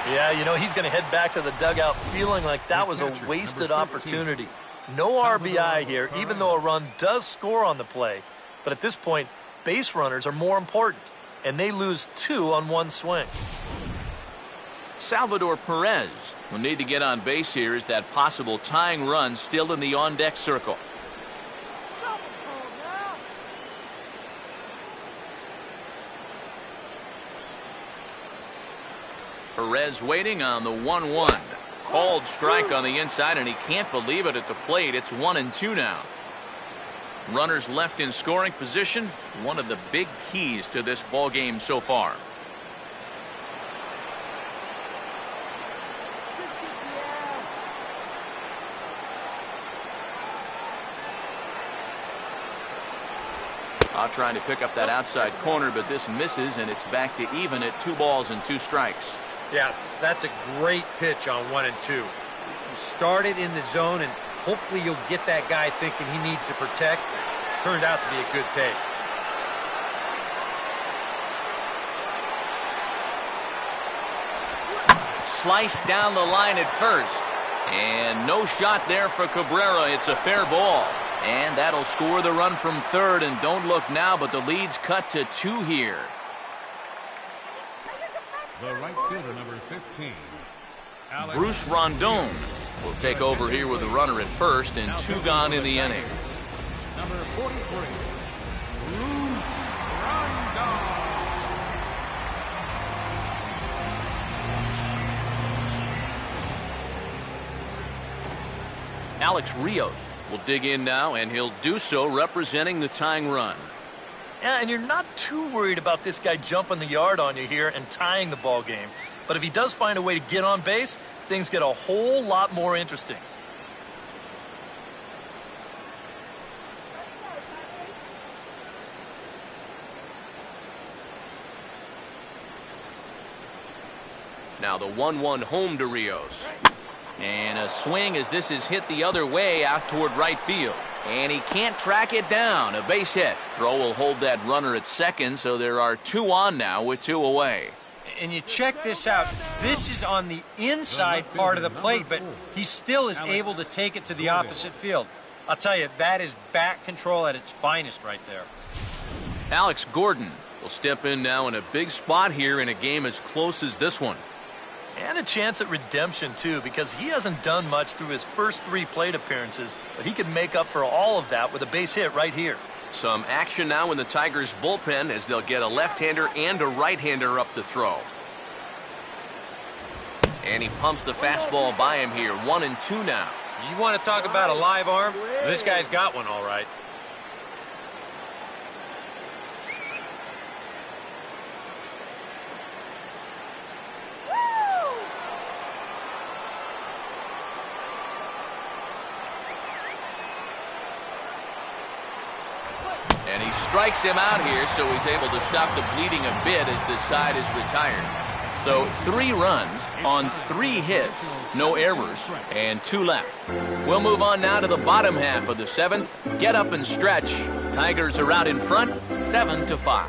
Yeah, you know, he's going to head back to the dugout feeling like that was a wasted opportunity. No RBI here, even though a run does score on the play. But at this point, base runners are more important, and they lose 2 on 1 swing. Salvador Perez will need to get on base here as that possible tying run still in the on-deck circle. Perez waiting on the 1-1. Called strike on the inside, and he can't believe it at the plate. It's 1-2 now. Runners left in scoring position, one of the big keys to this ball game so far. Trying to pick up that outside corner, but this misses, and it's back to even at 2 balls and 2 strikes. Yeah, that's a great pitch on 1 and 2. You started in the zone, and hopefully you'll get that guy thinking he needs to protect. It turned out to be a good take. Sliced down the line at first. And no shot there for Cabrera. It's a fair ball. And that'll score the run from third. And don't look now, but the lead's cut to 2 here. The right fielder, number 15. Bruce Rondon will take over here with a runner at first and 2 gone in the inning. Number 43, Bruce Rondon. Alex Rios will dig in now, and he'll do so representing the tying run. Yeah, and you're not too worried about this guy jumping the yard on you here and tying the ball game. But if he does find a way to get on base, things get a whole lot more interesting. Now the 1-1 home to Rios. And a swing as this is hit the other way out toward right field. And he can't track it down. A base hit. Throw will hold that runner at second, so there are 2 on now with 2 away. And you check this out. This is on the inside part of the plate, but he still is able to take it to the opposite field. I'll tell you, that is bat control at its finest right there. Alex Gordon will step in now in a big spot here in a game as close as this one. And a chance at redemption, too, because he hasn't done much through his first 3 plate appearances, but he can make up for all of that with a base hit right here. Some action now in the Tigers' bullpen as they'll get a left-hander and a right-hander up to throw. And he pumps the fastball by him here. 1-2 now. You want to talk about a live arm? This guy's got one all right. And he strikes him out here, so he's able to stop the bleeding a bit as this side is retired. So 3 runs on 3 hits, no errors, and 2 left. We'll move on now to the bottom half of the 7th. Get up and stretch. Tigers are out in front, 7-5.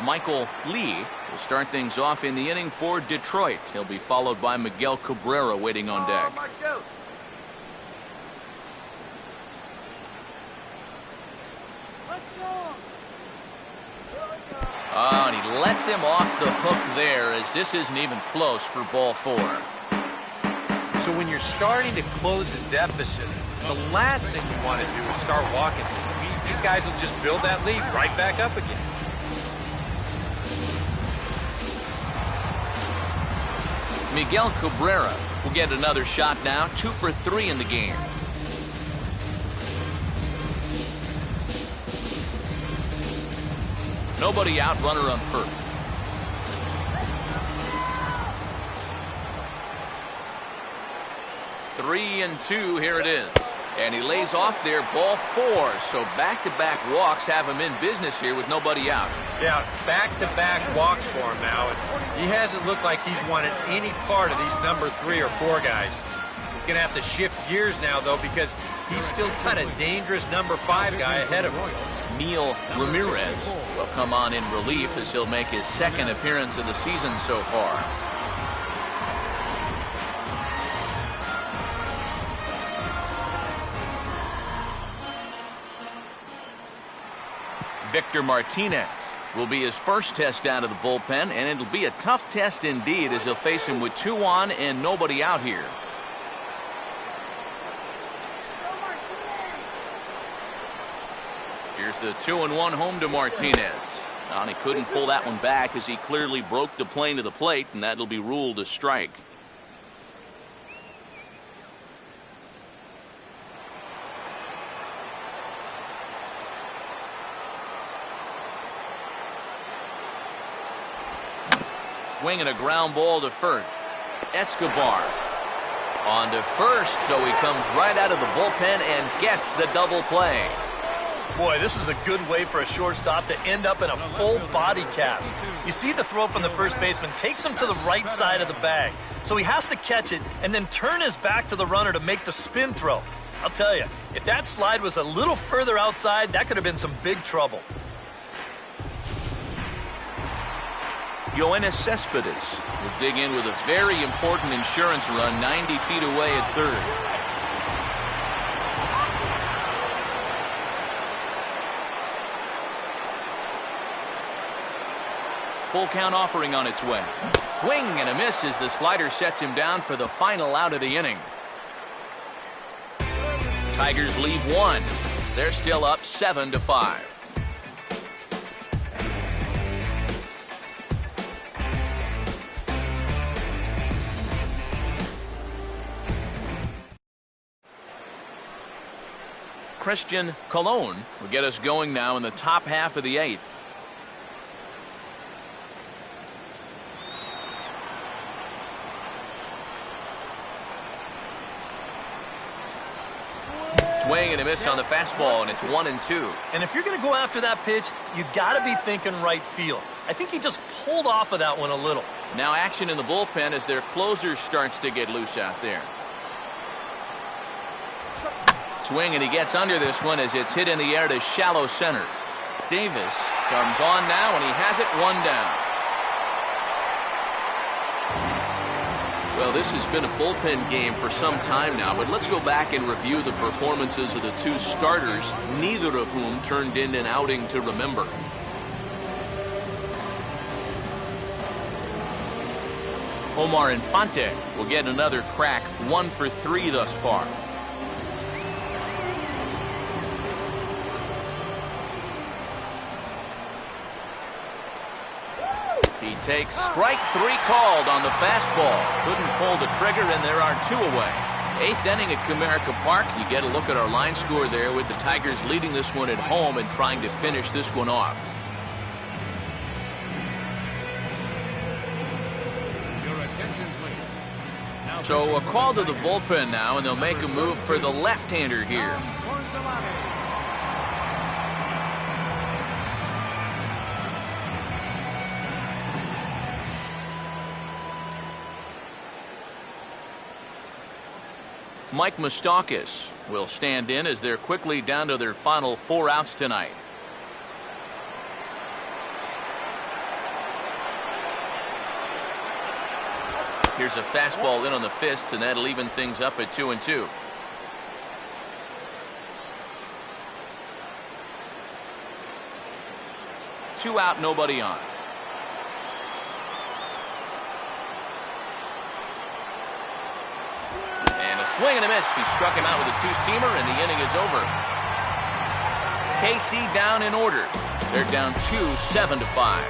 Michael Lee will start things off in the inning for Detroit. He'll be followed by Miguel Cabrera waiting on deck. Oh, and he lets him off the hook there as this isn't even close for ball 4. So when you're starting to close the deficit, the last thing you want to do is start walking. These guys will just build that lead right back up again. Miguel Cabrera will get another shot now, 2 for 3 in the game. Nobody out, runner on first. Three and 2, here it is. And he lays off there, ball 4. So back-to-back walks have him in business here with nobody out. Yeah, back-to-back walks for him now. And he hasn't looked like he's wanted any part of these number 3 or 4 guys. He's going to have to shift gears now, though, because He's still got a dangerous number 5 guy ahead of him. Neil Ramirez will come on in relief as he'll make his second appearance of the season so far. Victor Martinez will be his first test out of the bullpen, and it'll be a tough test indeed as he'll face him with 2 on and nobody out here. Here's the 2-1 home to Martinez. And he couldn't pull that one back as he clearly broke the plane to the plate, and that'll be ruled a strike. Swinging a ground ball to first. Escobar on to first, so he comes right out of the bullpen and gets the double play. Boy, this is a good way for a shortstop to end up in a full body cast. You see the throw from the first baseman takes him to the right side of the bag, so he has to catch it and then turn his back to the runner to make the spin throw. I'll tell you, if that slide was a little further outside, that could have been some big trouble. Yoenis Cespedes will dig in with a very important insurance run 90 feet away at third. Full count offering on its way. Swing and a miss as the slider sets him down for the final out of the inning. Tigers leave 1. They're still up 7-5. Christian Colon will get us going now in the top half of the 8th. Swing and a miss on the fastball, and it's 1-2. And if you're going to go after that pitch, you've got to be thinking right field. I think he just pulled off of that one a little. Now action in the bullpen as their closer starts to get loose out there. Swing, and he gets under this one as it's hit in the air to shallow center. Davis comes on now, and he has it 1 down. Well, this has been a bullpen game for some time now, but let's go back and review the performances of the 2 starters, neither of whom turned in an outing to remember. Omar Infante will get another crack, 1 for 3 thus far. He takes strike 3 called on the fastball. Couldn't pull the trigger, and there are 2 away. 8th inning at Comerica Park. You get a look at our line score there with the Tigers leading this one at home and trying to finish this one off. Your attention, please. Now So a call to the bullpen now, and they'll make a move for the left-hander here. Mike Moustakas will stand in as they're quickly down to their final 4 outs tonight. Here's a fastball in on the fist, and that'll even things up at 2-2. Two out, nobody on. Swing and a miss. He struck him out with a 2-seamer, and the inning is over. KC down in order. They're down 2, 7-5.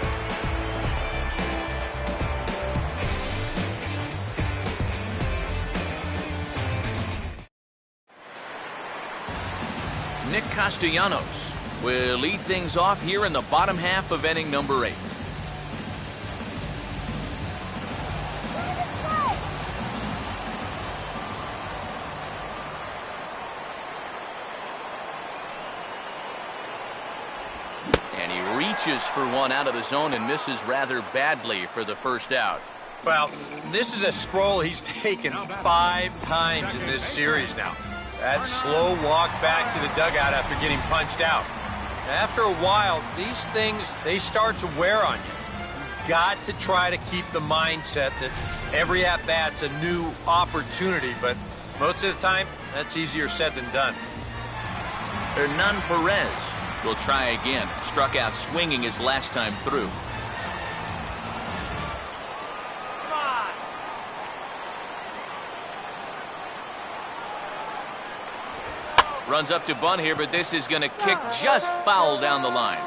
Nick Castellanos will lead things off here in the bottom half of inning number 8. For one out of the zone and misses rather badly for the first out. Well, this is a scroll he's taken 5 times in this series now. That slow walk back to the dugout after getting punched out. After a while, these things, they start to wear on you. You've got to try to keep the mindset that every at-bat's a new opportunity, but most of the time, that's easier said than done. Hernan Perez will try again. Struck out swinging his last time through. Runs up to bunt here, but this is going to kick just foul down the line.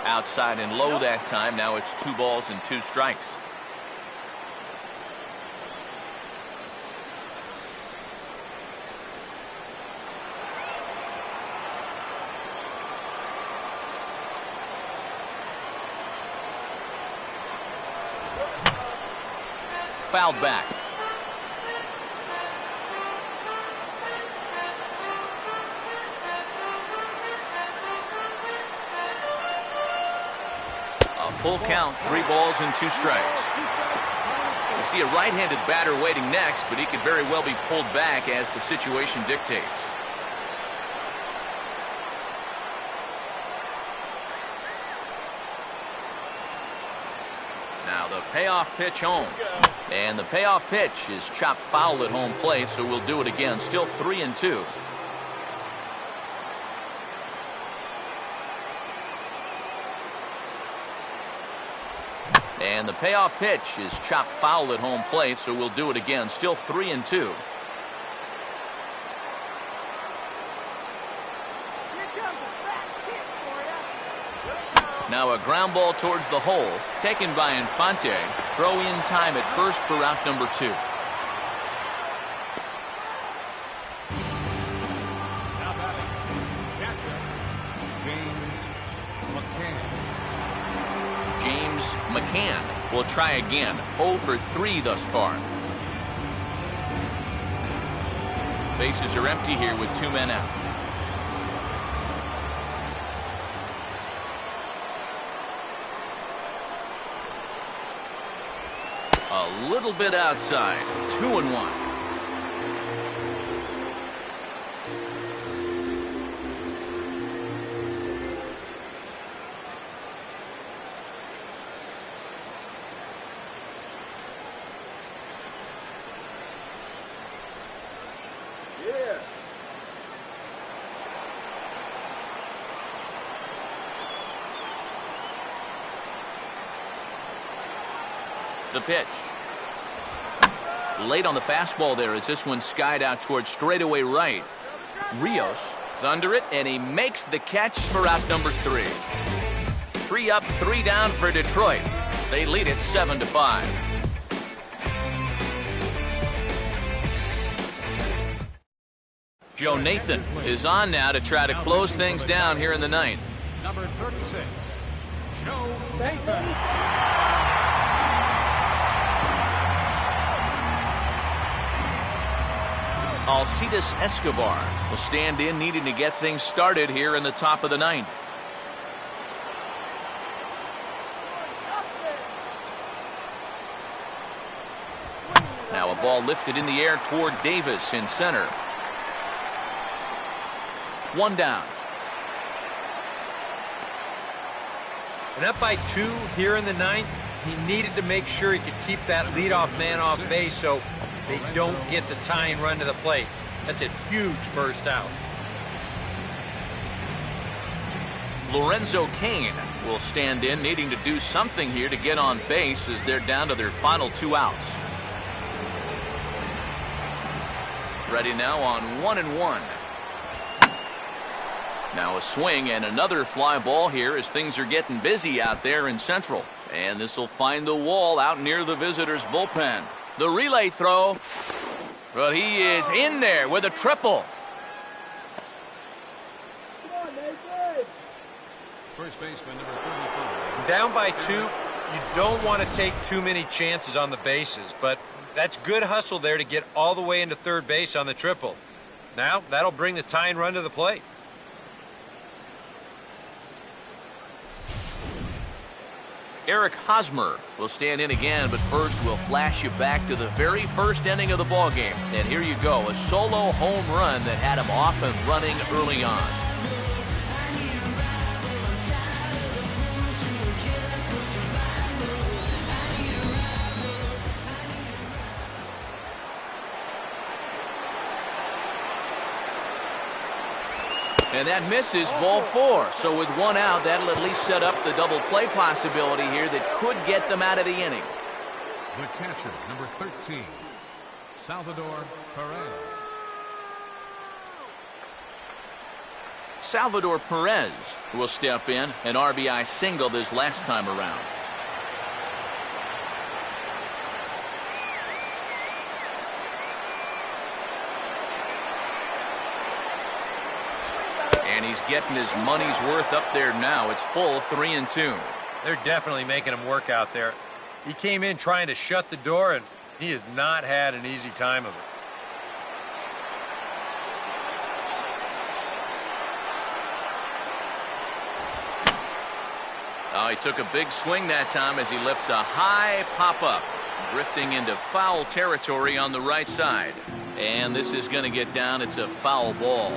Outside and low that time. Now it's 2 balls and 2 strikes. Fouled back. A full count, 3 balls and 2 strikes. You see a right-handed batter waiting next, but he could very well be pulled back as the situation dictates. Now the payoff pitch home. And the payoff pitch is chopped foul at home plate, so we'll do it again. Still 3-2. And the payoff pitch is chopped foul at home plate, so we'll do it again. Still 3-2. Now a ground ball towards the hole, taken by Infante. Throw in time at first for out number 2. Now batting, catcher, James McCann. James McCann will try again. 0 for 3 thus far. Bases are empty here with 2 men out. A little bit outside. 2-1. The pitch. Late on the fastball there as this one skied out towards straightaway right. Rios is under it, and he makes the catch for out number 3. 3 up, 3 down for Detroit. They lead it 7-5. Joe Nathan is on now to try to close things down here in the 9th. Number 36, Joe Nathan. Alcides Escobar will stand in, needing to get things started here in the top of the 9th. Now a ball lifted in the air toward Davis in center. 1 down. And up by 2 here in the 9th, he needed to make sure he could keep that leadoff man off base so they don't get the tying run to the plate. That's a huge first out. Lorenzo Cain will stand in, needing to do something here to get on base as they're down to their final 2 outs. Ready now on 1-1. Now a swing and another fly ball here as things are getting busy out there in Central. And this will find the wall out near the visitors' bullpen. The relay throw, but he is in there with a triple. First baseman, number 35. Down by 2, you don't want to take too many chances on the bases, but that's good hustle there to get all the way into third base on the triple. Now, that'll bring the tying run to the plate. Eric Hosmer will stand in again, but first we'll flash you back to the very first inning of the ball game. And here you go, a solo home run that had him off and running early on. And that misses, ball 4. So with 1 out, that'll at least set up the double play possibility here that could get them out of the inning. The catcher, number 13, Salvador Perez. Salvador Perez will step in, an RBI single this last time around. And he's getting his money's worth up there now. It's full 3-2. They're definitely making him work out there. He came in trying to shut the door, and he has not had an easy time of it. Oh, he took a big swing that time as he lifts a high pop-up, drifting into foul territory on the right side. And this is going to get down. It's a foul ball.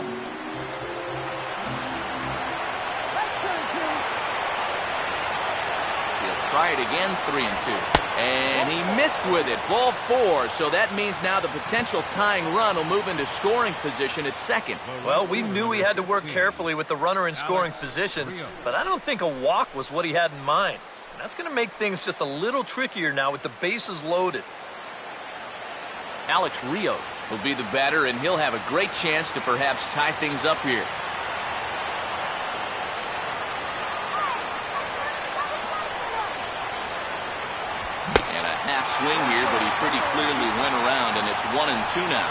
Try it again, 3-2. And he missed with it, ball 4. So that means now the potential tying run will move into scoring position at second. Well, we knew he had to work carefully with the runner in scoring position, but I don't think a walk was what he had in mind. And that's going to make things just a little trickier now with the bases loaded. Alex Rios will be the batter, and he'll have a great chance to perhaps tie things up here. Half swing here, but he pretty clearly went around, and it's 1-2 now.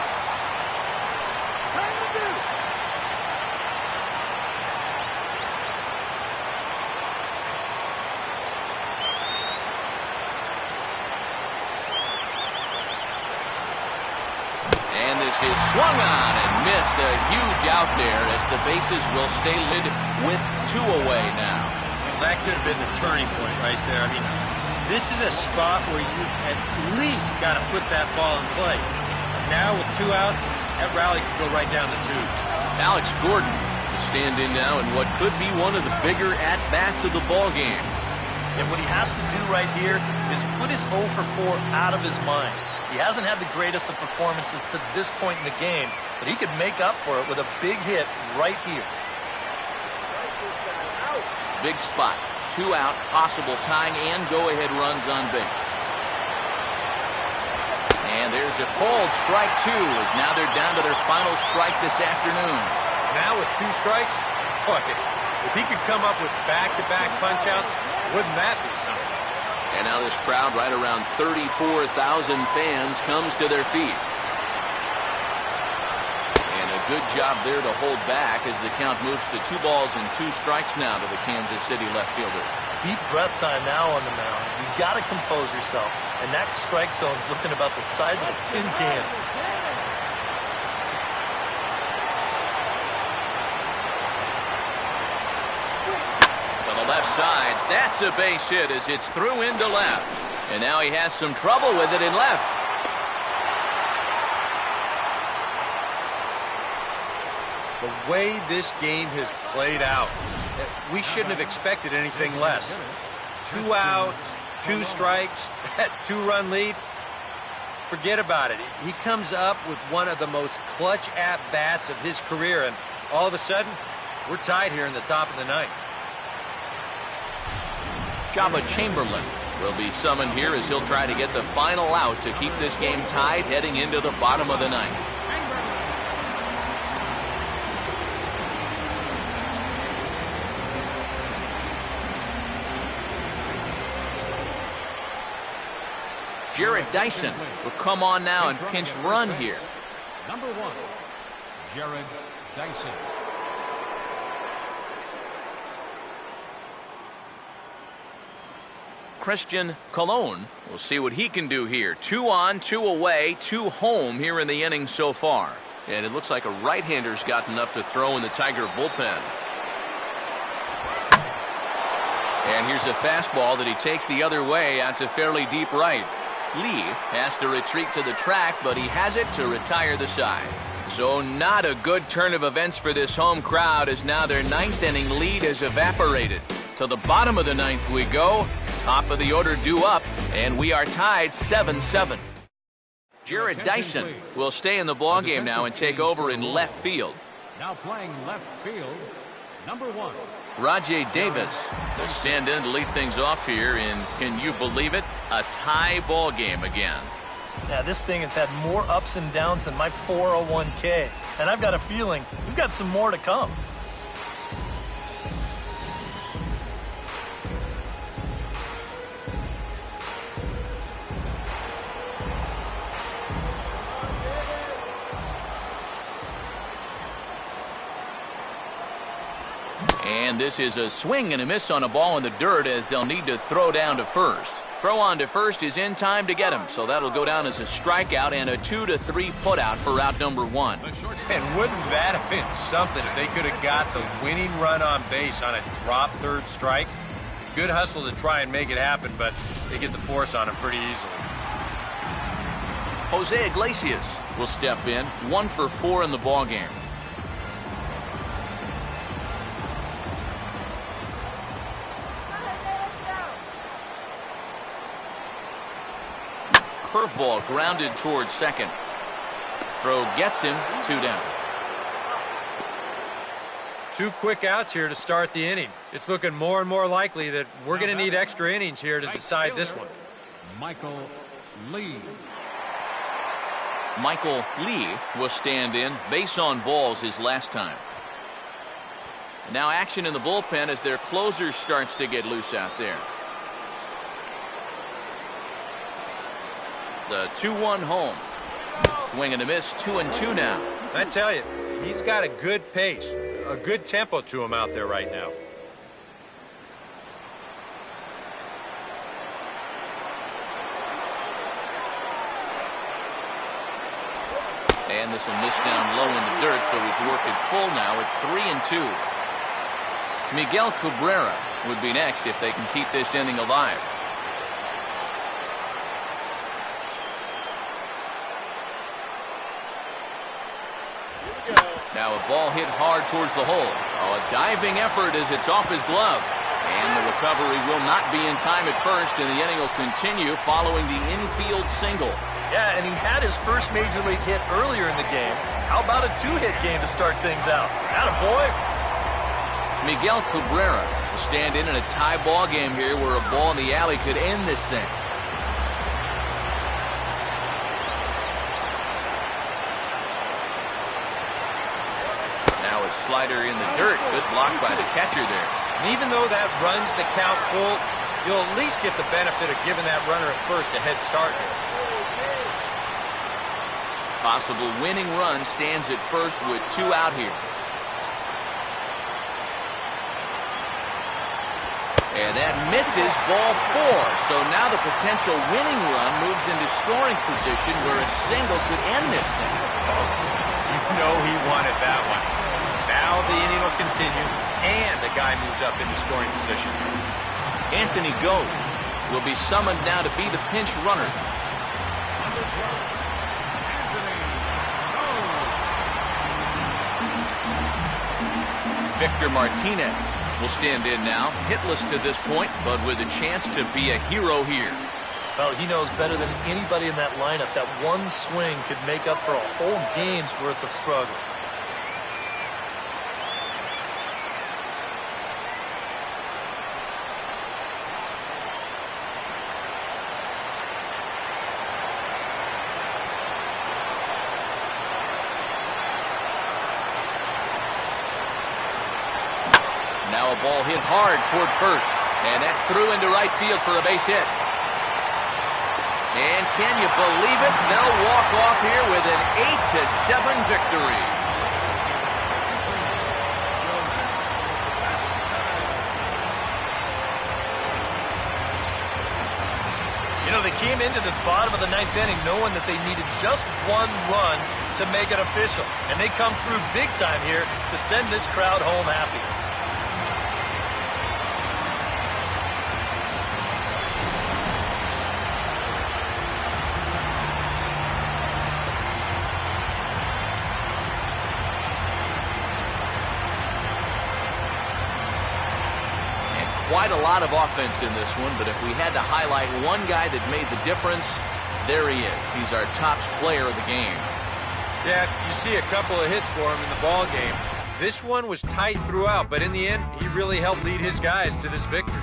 And this is swung on and missed. A huge out there as the bases will stay lit with 2 away now. Well, that could have been the turning point right there. I mean, this is a spot where you at least got to put that ball in play. Now with 2 outs, that rally could go right down the tubes. Alex Gordon will stand in now in what could be one of the bigger at-bats of the ball game. And what he has to do right here is put his 0 for 4 out of his mind. He hasn't had the greatest of performances to this point in the game, but he could make up for it with a big hit right here. Big spot. 2 out, possible tying and go-ahead runs on base. And there's a called strike 2 as now they're down to their final strike this afternoon. Now with 2 strikes, boy, if he could come up with back-to-back punch-outs, wouldn't that be something? And now this crowd, right around 34,000 fans, comes to their feet. And a good job there to hold back as the count moves to 2 balls and 2 strikes now to the Kansas City left fielder. Deep breath time now on the mound. You've got to compose yourself. And that strike zone's looking about the size of a tin can. To the left side, that's a base hit as it's through into left. And now he has some trouble with it in left. The way this game has played out, we shouldn't have expected anything less. 2 outs, 2 strikes, that 2-run lead. Forget about it. He comes up with one of the most clutch at-bats of his career, and all of a sudden, we're tied here in the top of the 9th. Jabba Chamberlain will be summoned here as he'll try to get the final out to keep this game tied heading into the bottom of the 9th. Jared Dyson will come on now and pinch run here. Number 1, Jared Dyson. Christian Colon will see what he can do here. 2 on, 2 away, 2 home here in the inning so far. And it looks like a right-hander's gotten up to throw in the Tiger bullpen. And here's a fastball that he takes the other way out to fairly deep right. Lee has to retreat to the track, but he has it to retire the side. So not a good turn of events for this home crowd, as now their ninth inning lead has evaporated. To the bottom of the ninth we go. Top of the order due up, and we are tied 7-7. Jared Dyson will stay in the ballgame now and take over in left field. Now playing left field, number 1. Rajay Davis will stand in to lead things off here in, can you believe it, a tie ball game again. Yeah, this thing has had more ups and downs than my 401k. And I've got a feeling we've got some more to come. And this is a swing and a miss on a ball in the dirt, as they'll need to throw down to first. Throw on to first is in time to get him, so that'll go down as a strikeout and a 2-3 putout for out number 1. And wouldn't that have been something if they could have got the winning run on base on a drop third strike? Good hustle to try and make it happen, but they get the force on him pretty easily. Jose Iglesias will step in, 1 for 4 in the ballgame. Curveball grounded towards second. Throw gets him, 2 down. 2 quick outs here to start the inning. It's looking more and more likely that we're going to need extra innings here to decide this one. Michael Lee. Michael Lee will stand in, base on balls his last time. Now action in the bullpen as their closer starts to get loose out there. The 2-1 home. Swing and a miss, 2-2 now. I tell you, he's got a good pace, a good tempo to him out there right now. And this will miss down low in the dirt, so he's worked it full now at 3-2. Miguel Cabrera would be next if they can keep this inning alive. Now a ball hit hard towards the hole. Oh, a diving effort as it's off his glove. And the recovery will not be in time at first, and the inning will continue following the infield single. Yeah, and he had his first major league hit earlier in the game. How about a 2-hit game to start things out? Attaboy. Miguel Cabrera will stand in a tie ball game here where a ball in the alley could end this thing. Slider in the dirt. Good block by the catcher there. And even though that runs the count full, you'll at least get the benefit of giving that runner at first a head start here. Possible winning run stands at first with 2 out here. And that misses, ball 4. So now the potential winning run moves into scoring position where a single could end this thing. You know he wanted that one. Now the inning will continue, and the guy moves up into scoring position. Anthony Gose will be summoned now to be the pinch runner. Victor Martinez will stand in now, hitless to this point, but with a chance to be a hero here. Well, he knows better than anybody in that lineup that one swing could make up for a whole game's worth of struggles. Now a ball hit hard toward first, and that's through into right field for a base hit. And can you believe it? They'll walk off here with an 8-7 victory. You know, they came into this bottom of the ninth inning knowing that they needed just one run to make it official. And they come through big time here to send this crowd home happy. quite a lot of offense in this one, but if we had to highlight one guy that made the difference, there he is. He's our top player of the game. Yeah, you see a couple of hits for him in the ball game. This one was tight throughout, but in the end, he really helped lead his guys to this victory.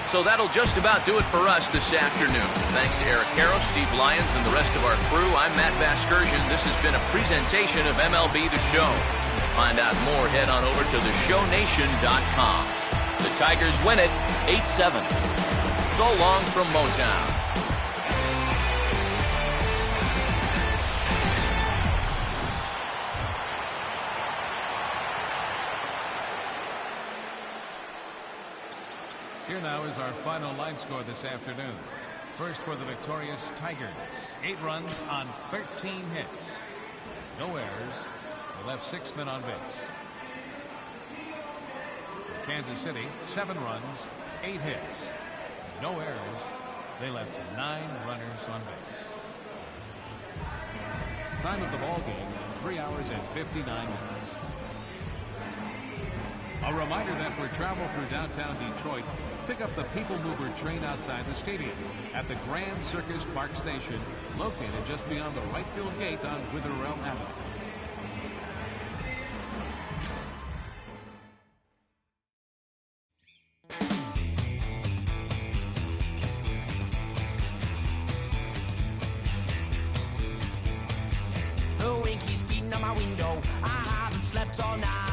So that'll just about do it for us this afternoon. Thanks to Eric Harrow, Steve Lyons, and the rest of our crew, I'm Matt Vasgersian. This has been a presentation of MLB The Show. To find out more, head on over to theshownation.com. The Tigers win it 8-7. So long from Motown. Here now is our final line score this afternoon. First for the victorious Tigers. 8 runs on 13 hits. No errors. They left 6 men on base. For Kansas City, 7 runs, 8 hits. No errors. They left 9 runners on base. Time of the ball game, 3 hours and 59 minutes. A reminder that for travel through downtown Detroit, pick up the People Mover train outside the stadium at the Grand Circus Park Station, located just beyond the right field gate on Witherell Avenue. The wind keeps beating on my window. I haven't slept all night.